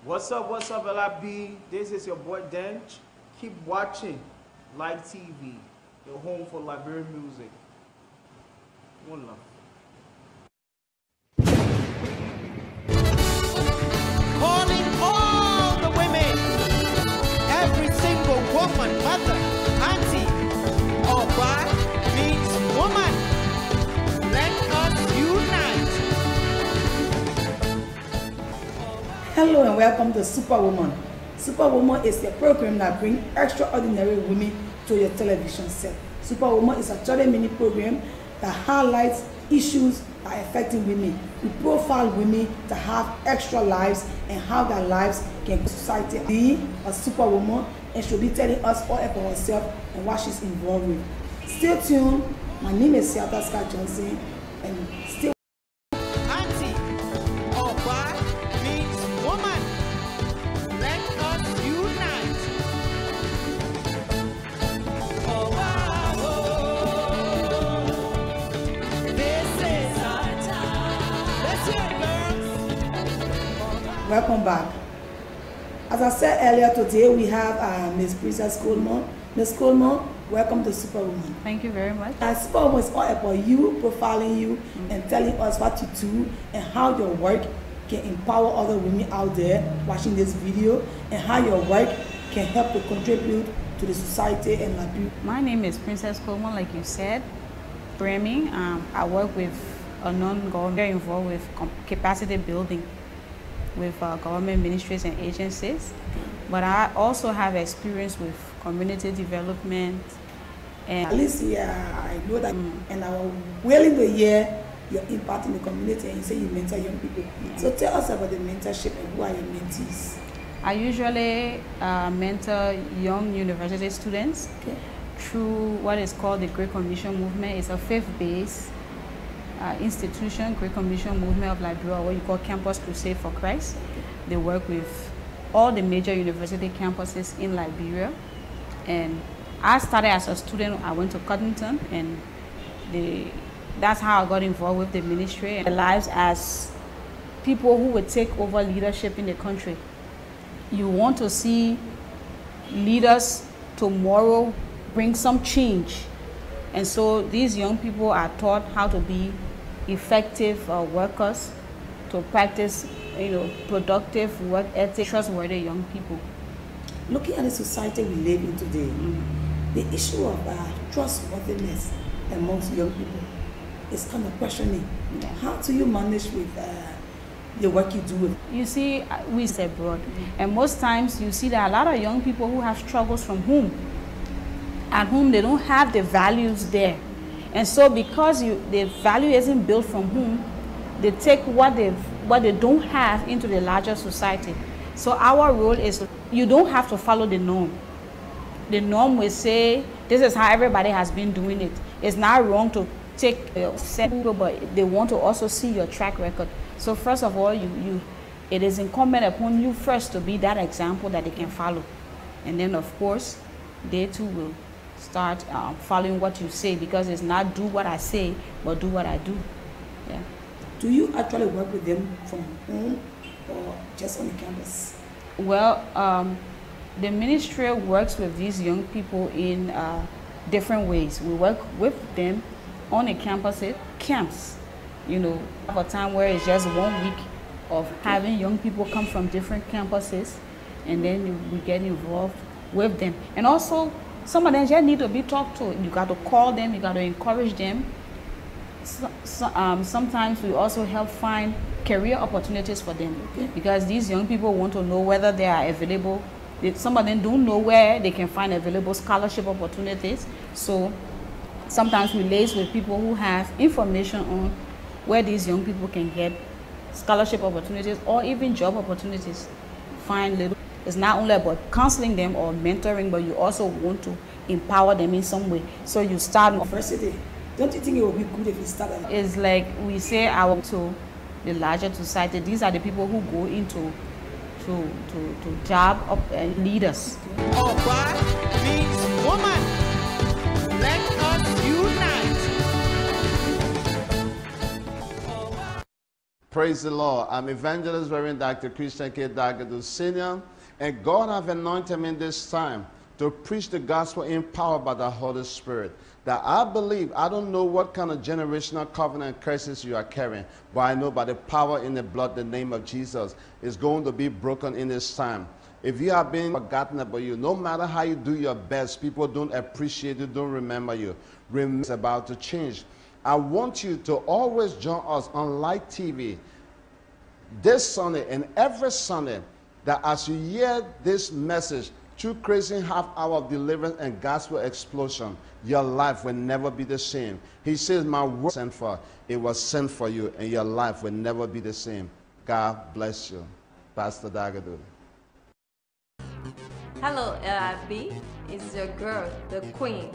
Speaker 15: What's up, LIB? This is your boy Dench. Keep watching Light TV, your home for Liberian music. One love.
Speaker 7: Calling all the women, every single woman, mother, auntie, or bar means woman. Let us unite.
Speaker 14: Hello and welcome to Superwoman. Superwoman is a program that brings extraordinary women to your television set. Superwoman is a 30-minute program that highlights issues that are affecting women. We profile women to have extra lives and how their lives can society be a superwoman, and she'll be telling us all about herself and what she's involved with. Stay tuned. My name is Seattle Scott Johnson, and stay.
Speaker 7: Auntie,
Speaker 14: Welcome back. As I said earlier, today we have Miss Princess Coleman. Miss Coleman, welcome to Superwoman.
Speaker 6: Thank you very much.
Speaker 14: And Superwoman is all about you, profiling you, and telling us what you do and how your work can empower other women out there watching this video, and how your work can help to contribute to the society and Liberia.
Speaker 6: My name is Princess Coleman, like you said. Framing. I work with a non-government, very involved with capacity building with government ministries and agencies. But I also have experience with community development. And
Speaker 14: Alicia, I know that, and I'm willing to hear your impact in the community, and you say you mentor young people. So tell us about the mentorship and who are your mentees?
Speaker 6: I usually mentor young university students through what is called the Great Commission Movement. It's a faith-based institution, Great Commission Movement of Liberia, what you call Campus Crusade for Christ. They work with all the major university campuses in Liberia. And I started as a student. I went to Cottington, and that's how I got involved with the ministry and the lives as people who would take over leadership in the country. You want to see leaders tomorrow bring some change. And so these young people are taught how to be effective workers, to practice, productive work ethic, trustworthy young people.
Speaker 14: Looking at the society we live in today, the issue of trustworthiness amongst young people is kind of questioning. How do you manage with the work you do?
Speaker 6: You see, we stay abroad, and most times you see that a lot of young people who have struggles from home, at whom they don't have the values there. And so because the value isn't built from home, they take what they don't have into the larger society. So our role is, you don't have to follow the norm. The norm will say, this is how everybody has been doing it. It's not wrong to take people, but they want to also see your track record. So first of all, it is incumbent upon you first to be that example that they can follow. And then of course, they too will start following what you say, because it's not do what I say, but do what I do. Yeah.
Speaker 14: Do you actually work with them from home or just on the campus?
Speaker 6: Well, the ministry works with these young people in different ways. We work with them on the campuses, camps. Have a time where it's just 1 week of having young people come from different campuses, and then we get involved with them. And also, some of them just need to be talked to. You got to call them, you got to encourage them. Sometimes we also help find career opportunities for them, because these young people want to know whether they are available. Some of them don't know where they can find available scholarship opportunities. So sometimes we liaise with people who have information on where these young people can get scholarship opportunities or even job opportunities. It's not only about counseling them or mentoring, but you also want to empower them in some way. So you start
Speaker 14: university. Don't you think it would be good if you start?
Speaker 6: It's like we say to the larger society. These are the people who go into to job leaders.
Speaker 7: Oba means woman. Let us unite.
Speaker 8: Praise the Lord. I'm Evangelist Reverend Dr. Christian K. Dagadu Sr. And God have anointed me this time to preach the gospel empowered by the Holy Spirit. That I believe, I don't know what kind of generational covenant curses you are carrying, but I know by the power in the blood, the name of Jesus is going to be broken in this time. If you have been forgotten about you, no matter how you do your best, people don't appreciate you, don't remember you. It's about to change. I want you to always join us on Light TV this Sunday and every Sunday, that as you hear this message, through crazy half-hour of deliverance and gospel explosion, your life will never be the same. He says, my word sent for, it was sent for you, and your life will never be the same. God bless you. Pastor Dagadu.
Speaker 22: Hello, LIB. It's your girl, the queen.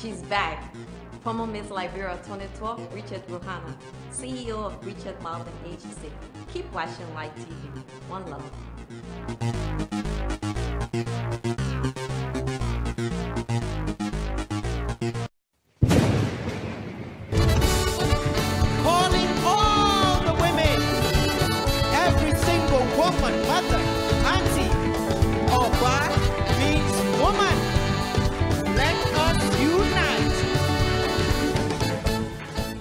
Speaker 22: She's back. Former Miss Liberia 2012, Richard Ruhana, CEO of Richard Malden Agency. Keep watching Light TV. One love.
Speaker 7: Calling all the women, every single woman.
Speaker 1: woman, mother, auntie, Oba means woman. Let us unite.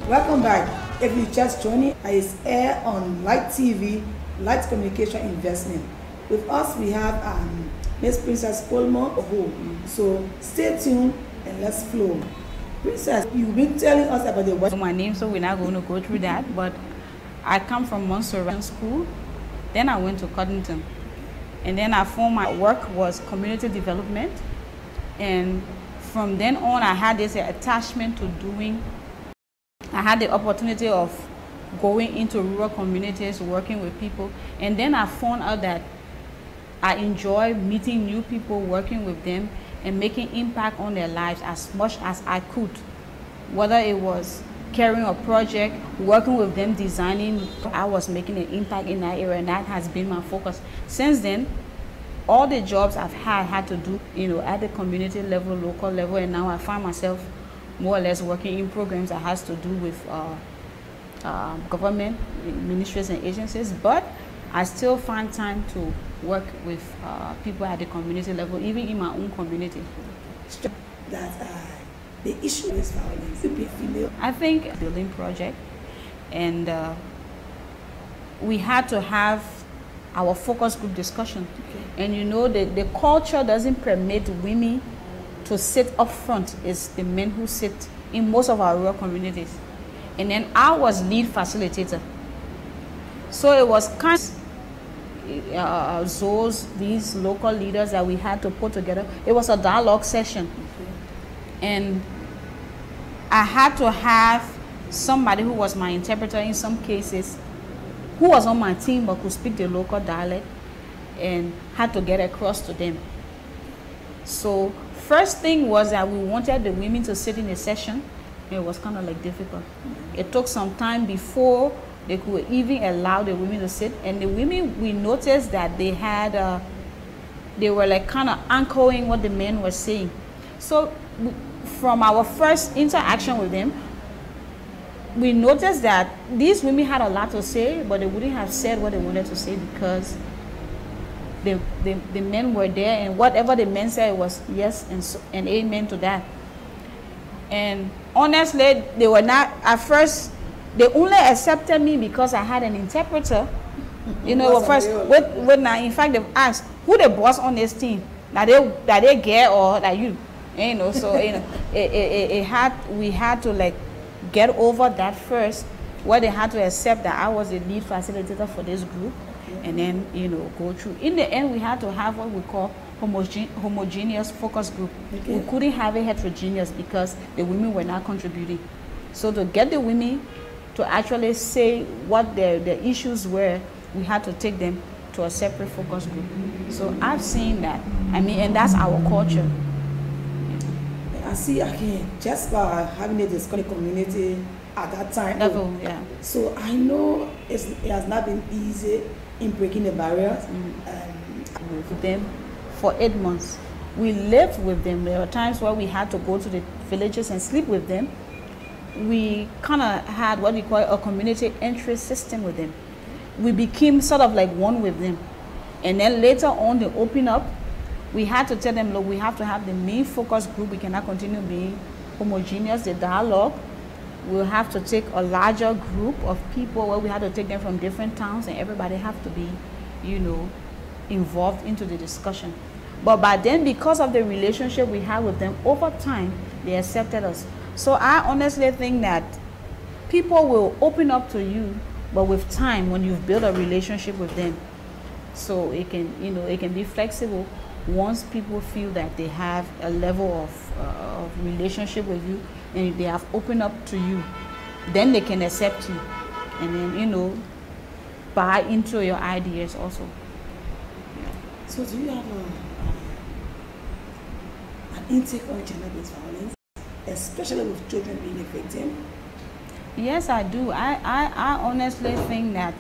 Speaker 14: Welcome back. If you just joining, it's air on Light TV, Light Communication Investment. With us, we have Miss Princess Colmo. So stay tuned and let's flow. Princess, you've been telling us about the work.
Speaker 6: My name, so we're not going to go through that, but I come from Montserrat School. Then I went to Coddington. And then I found my work was community development. And from then on, I had this attachment to doing. I had the opportunity of going into rural communities, working with people. And then I found out that I enjoy meeting new people, working with them, and making impact on their lives as much as I could. Whether it was carrying a project, working with them, designing, I was making an impact in that area, and that has been my focus. Since then, all the jobs I've had to do, at the community level, local level, and now I find myself more or less working in programs that has to do with government, ministries and agencies, but I still find time to work with people at the community level, even in my own community.
Speaker 14: That the issue is violence, to be female.
Speaker 6: I think a building project, and we had to have our focus group discussion. Okay. And the culture doesn't permit women to sit up front. It's the men who sit in most of our rural communities. And then I was lead facilitator. So it was kind of these local leaders that we had to put together. It was a dialogue session. And I had to have somebody who was my interpreter in some cases, who was on my team but could speak the local dialect, and had to get across to them. So first thing was that we wanted the women to sit in a session. It was kind of like difficult. It took some time before they could even allow the women to sit. And the women, we noticed that they had, they were like kind of echoing what the men were saying. So from our first interaction with them, we noticed that these women had a lot to say, but they wouldn't have said what they wanted to say because the men were there, and whatever the men said was yes and amen to that. And honestly, they were not, at first, they only accepted me because I had an interpreter. First, in fact, they've asked, who the boss on this team? That they get or that you? So, we had to like get over that first, where they had to accept that I was the lead facilitator for this group, and then, go through. In the end, we had to have what we call homogeneous focus group. Okay. We couldn't have it heterogeneous because the women were not contributing. So to get the women to actually say what their issues were, we had to take them to a separate focus group. So I've seen that. And that's our culture.
Speaker 14: I see again, just by having a discussion community at that time.
Speaker 6: Level, yeah.
Speaker 14: So I know it has not been easy in breaking the barriers.
Speaker 6: With them for 8 months. We lived with them. There were times where we had to go to the villages and sleep with them. We kind of had what we call a community entry system with them. We became sort of like one with them. And then later on, they opened up. We had to tell them, look, we have to have the main focus group. We cannot continue being homogeneous, the dialogue. We'll have to take a larger group of people where we had to take them from different towns, and everybody have to be, involved into the discussion. But by then, because of the relationship we had with them over time, they accepted us. So I honestly think that people will open up to you, but with time, when you've built a relationship with them, so it can, it can be flexible. Once people feel that they have a level of relationship with you and they have opened up to you, then they can accept you and then, buy into your ideas also.
Speaker 14: Yeah. So do you have an intake on gender-based violence, especially with children being a victim?
Speaker 6: Yes, I do. I honestly think that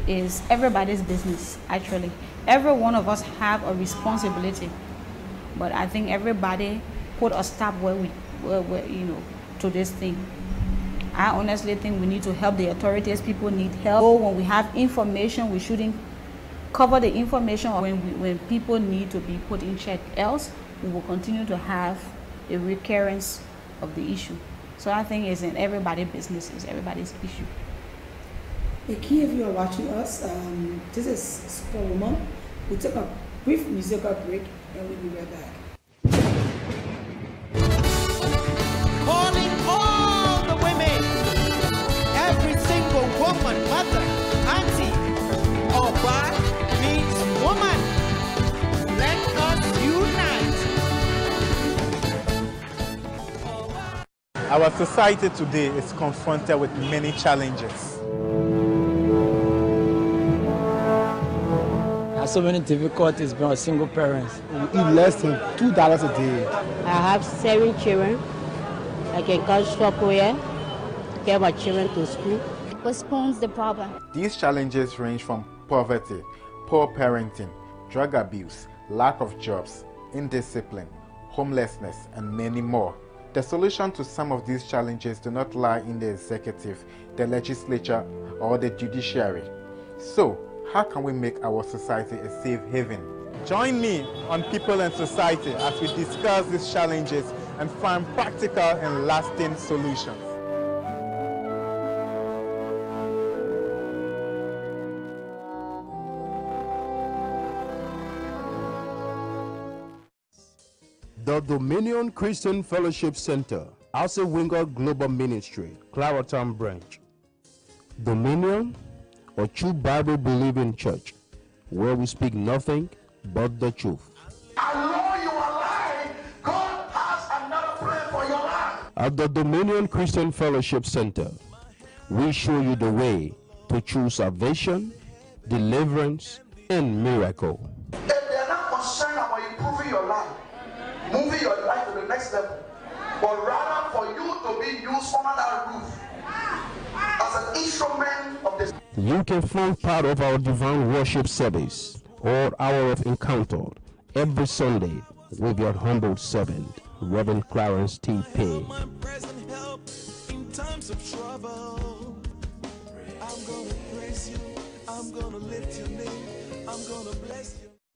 Speaker 6: is everybody's business, actually. Every one of us have a responsibility, but I think everybody put a stop where we to this thing. I honestly think we need to help the authorities. People need help. When we have information, we shouldn't cover the information when people need to be put in check. Else, we will continue to have a recurrence of the issue. So I think it's in everybody's business, it's everybody's issue.
Speaker 14: The key, if you are watching us, this is Superwoman. We took a brief musical break and we'll be right back.
Speaker 1: Calling all the women, every single woman, mother, auntie, or bar means woman. Let us unite.
Speaker 4: Our society today is confronted with many challenges.
Speaker 9: There are so many difficulties being a single parent.
Speaker 10: We eat less than $2 a day.
Speaker 24: I have 7 children. I can cut shop here, get my children to school.
Speaker 25: It postpones the problem.
Speaker 4: These challenges range from poverty, poor parenting, drug abuse, lack of jobs, indiscipline, homelessness, and many more. The solution to some of these challenges do not lie in the executive, the legislature, or the judiciary. So, how can we make our society a safe haven?
Speaker 10: Join me on People and Society as we discuss these challenges and find practical and lasting solutions.
Speaker 19: The Dominion Christian Fellowship Center, Asa Winger Global Ministry, Claraton Branch. Dominion, or True Bible Believing Church, where we speak nothing but the truth.
Speaker 23: I know you are lying. God has another plan for your life.
Speaker 19: At the Dominion Christian Fellowship Center, we show you the way to true salvation, deliverance, and miracle.
Speaker 23: If they are not concerned about improving your life, moving your life to the next level, but rather for you to be used under that roof as an instrument of this.
Speaker 19: You can find part of our divine worship service or hour of encounter every Sunday with your humble servant, Reverend Clarence T. Payne.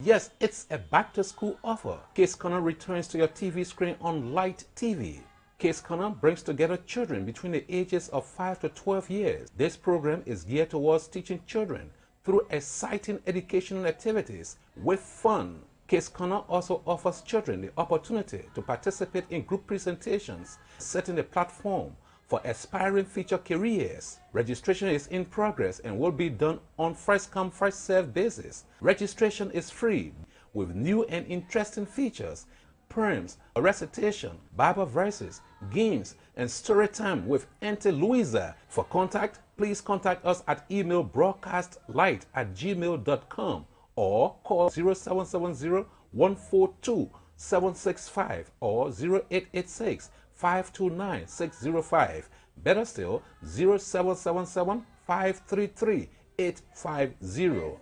Speaker 5: Yes, it's a back-to-school offer. Case Corner returns to your TV screen on Light TV. Case Corner brings together children between the ages of 5 to 12 years. This program is geared towards teaching children through exciting educational activities with fun. Case Corner also offers children the opportunity to participate in group presentations, setting the platform for aspiring future careers. Registration is in progress and will be done on first-come, first-served basis. Registration is free with new and interesting features, poems, a recitation, Bible verses, games, and story time with Auntie Louisa. For contact, please contact us at email broadcastlight@gmail.com or call 0770-142-765 or 0886-529-605. Better still, 0777-533-850.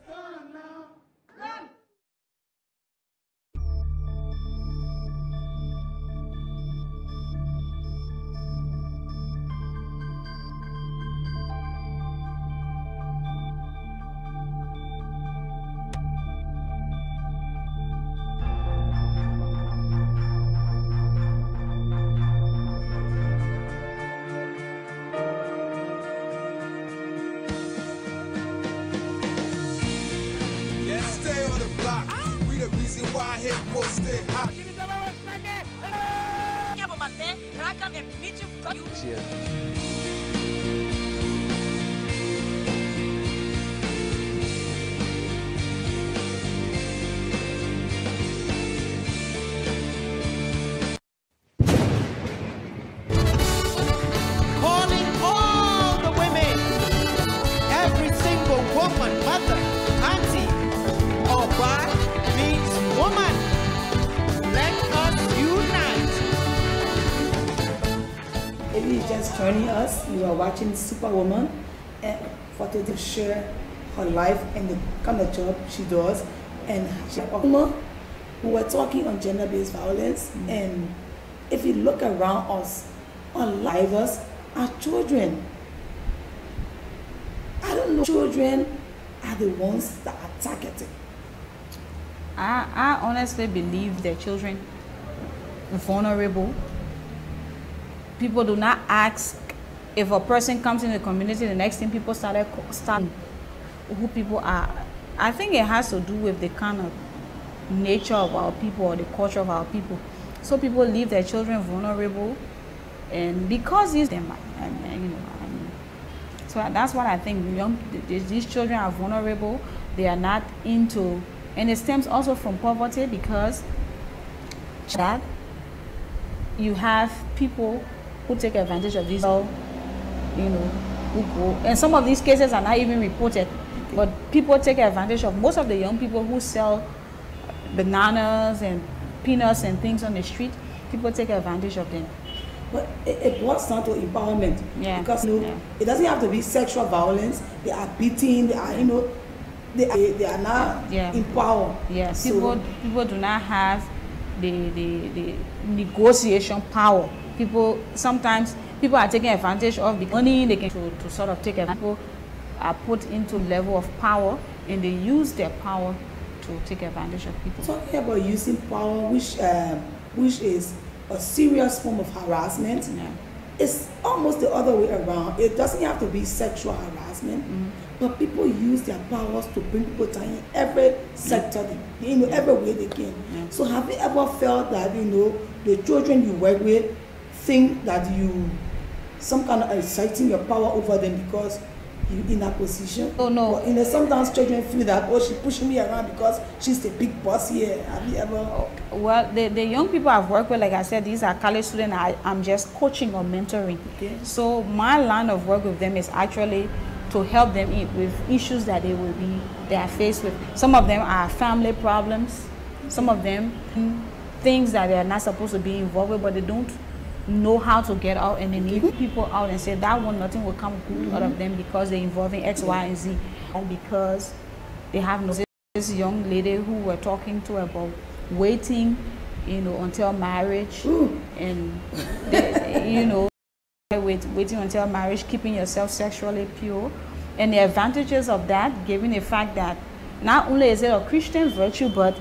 Speaker 1: Calling all the women, every single woman, mother, auntie, or bar means woman. Let us unite.
Speaker 14: If you're just joining us, you are watching Superwoman, and for her to share her life and the kind of job she does. And we were talking on gender-based violence, and if you look around us, alive us, are children. I don't know children are the ones that are targeted.
Speaker 6: I honestly believe that children are vulnerable. People do not ask if a person comes in the community, the next thing people start who people are. I think it has to do with the kind of nature of our people or the culture of our people. So people leave their children vulnerable, and because these them, so that's what I think. These children are vulnerable. They are not into, and it stems also from poverty, because that you have people who take advantage of these, who go, and some of these cases are not even reported, but people take advantage of most of the young people who sell bananas and peanuts and things on the street. People take advantage of them.
Speaker 14: But it boils down to empowerment. Yeah. Because it doesn't have to be sexual violence. They are beating. They are they are not in power.
Speaker 6: Yes. So people do not have the negotiation power. Sometimes people are taking advantage of the money they can to sort of take advantage. People are put into level of power, and they use their power to take advantage of people.
Speaker 14: Talking about using power, which is a serious form of harassment, it's almost the other way around. It doesn't have to be sexual harassment, but people use their powers to bring people down in every sector, every way they can. So have you ever felt that the children you work with think that you some kind of exerting your power over them because you're in that position?
Speaker 6: Oh no.
Speaker 14: But, sometimes children feel that, oh, she's pushing me around because she's the big boss here. Have you ever?
Speaker 6: Well, the young people I've worked with, like I said, these are college students I'm just coaching or mentoring. Okay. So my line of work with them is actually to help them with issues that they are faced with. Some of them are family problems. Some of them things that they are not supposed to be involved with, but they don't know how to get out, and they need people out and say that one, nothing will come good out of them because they're involving X, Y, and Z, and because they have no. This young lady who we're talking to about waiting, until marriage, and waiting until marriage, keeping yourself sexually pure, and the advantages of that, given the fact that not only is it a Christian virtue, but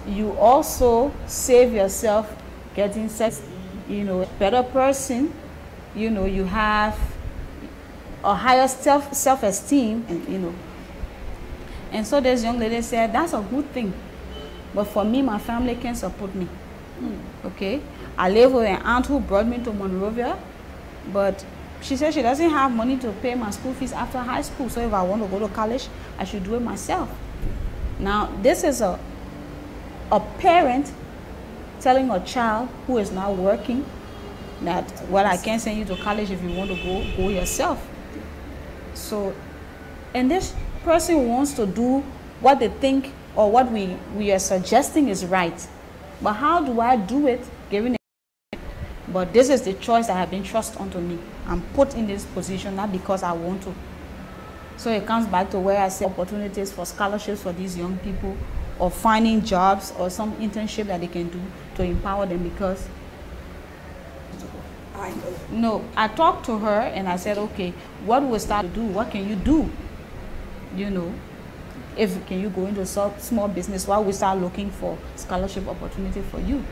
Speaker 6: you also save yourself getting sex. Better person, you have a higher self-esteem, and so this young lady said, that's a good thing, but for me, my family can't support me. Okay, I live with an aunt who brought me to Monrovia, but she said she doesn't have money to pay my school fees after high school, so if I want to go to college, I should do it myself. Now, this is a parent telling a child who is not working that, well, I can't send you to college. If you want to go yourself. So, and this person wants to do what they think or what we are suggesting is right. But how do I do it given it? But this is the choice that has been thrust onto me. I'm put in this position not because I want to. So it comes back to where I say opportunities for scholarships for these young people, or finding jobs or some internship that they can do to empower them, because I talked to her and I said, okay, what will start to do? What can you do? Can you go into small business while we start looking for scholarship opportunity for you?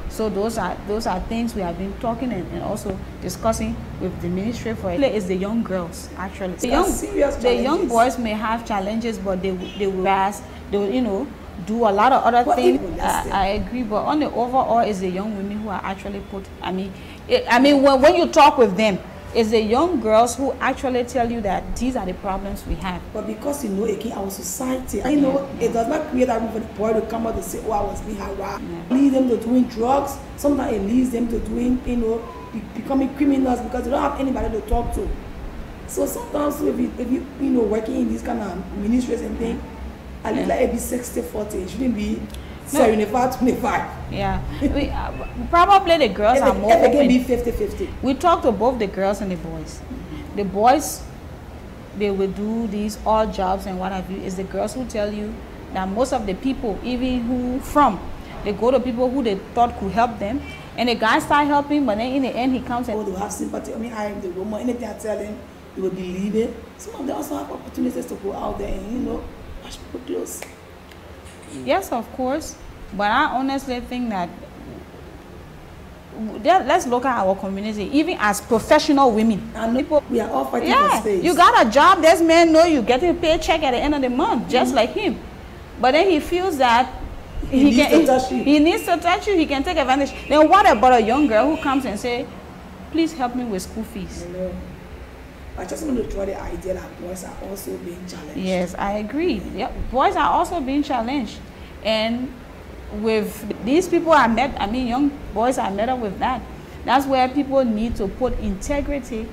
Speaker 6: So those are things we have been talking and also discussing with the ministry for. Is the young girls actually. The young boys may have challenges, but they will do a lot of other things. I agree, but on the overall, is the young women who are actually put. When you talk with them, it's the young girls who actually tell you that these are the problems we have.
Speaker 14: But because again, our society, it does not create a room for the boy to come out and say, oh, I was being harassed. It leads them to doing drugs. Sometimes it leads them to doing, becoming criminals because they don't have anybody to talk to. So sometimes if you working in these kind of ministries and things, at least like it be 60-40. It shouldn't be 75-25.
Speaker 6: Yeah. Probably the girls are more open.
Speaker 14: It can be 50-50.
Speaker 6: We talk to both the girls and the boys. The boys, they will do these odd jobs and what have you. It's the girls who tell you that most of the people, even they go to people who they thought could help them, and the guys start helping, but then in the end he comes and
Speaker 14: they have sympathy. I am the woman. Anything I tell him, they will believe it. Some of them also have opportunities to go out there and, wash people clothes.
Speaker 6: Yes, of course. But I honestly think that let's look at our community, even as professional women.
Speaker 14: And people, we are all fighting for space.
Speaker 6: You got a job, this man know you getting a paycheck at the end of the month, just like him. But then he feels that he needs to touch you, he can take advantage. Then what about a young girl who comes and say, please help me with school fees?
Speaker 14: I just want to draw the idea that boys are also being challenged.
Speaker 6: Yes, I agree. Yep. Boys are also being challenged. And with these people I met, young boys I met up with that. That's where people need to put integrity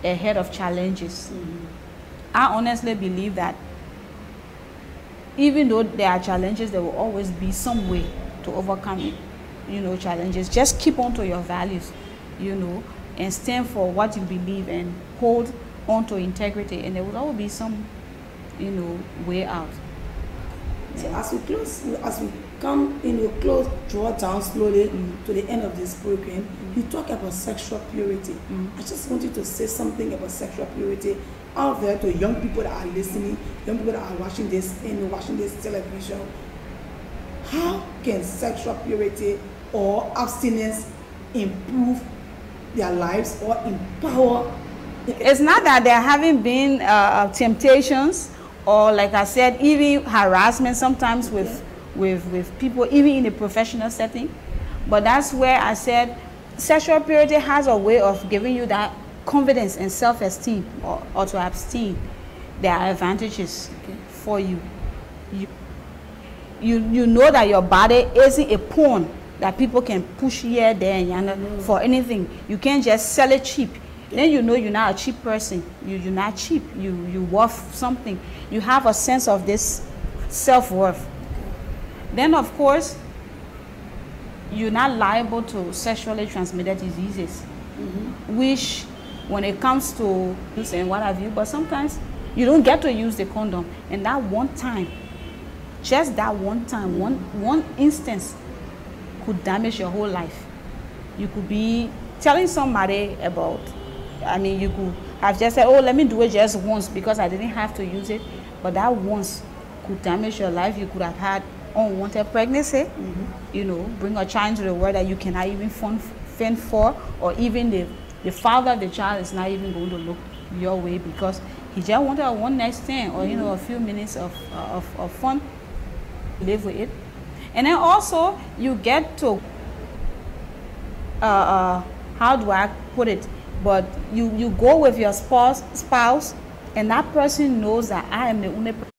Speaker 6: ahead of challenges. I honestly believe that even though there are challenges, there will always be some way to overcome it, challenges. Just keep on to your values, and stand for what you believe and hold on to integrity, and there will always be some, way out.
Speaker 14: So as we come, close, draw down slowly to the end of this program, you talk about sexual purity. I just want you to say something about sexual purity out there to young people that are listening, young people that are watching this, watching this television. How can sexual purity or abstinence improve their lives or empower?
Speaker 6: It's not that there haven't been temptations, or like I said, even harassment sometimes with people, even in a professional setting. But that's where I said sexual purity has a way of giving you that confidence and self-esteem, or to abstain. There are advantages for you. You know that your body isn't a pawn that people can push here, there, and yonder for anything. You can't just sell it cheap. Then you're not a cheap person. You're not cheap. You worth something. You have a sense of this self-worth. Then, of course, you're not liable to sexually transmitted diseases, which, when it comes to use and what have you, but sometimes you don't get to use the condom. And that one time, just that one time, one instance could damage your whole life. You could be telling somebody about, you could have just said, oh, let me do it just once because I didn't have to use it. But that once could damage your life. You could have had unwanted pregnancy, bring a child into the world that you cannot even fend for, or even the father of the child is not even going to look your way because he just wanted a one night stand or a few minutes of fun. Live with it. And then also you get to how do I put it, but you go with your spouse and that person knows that I am the only person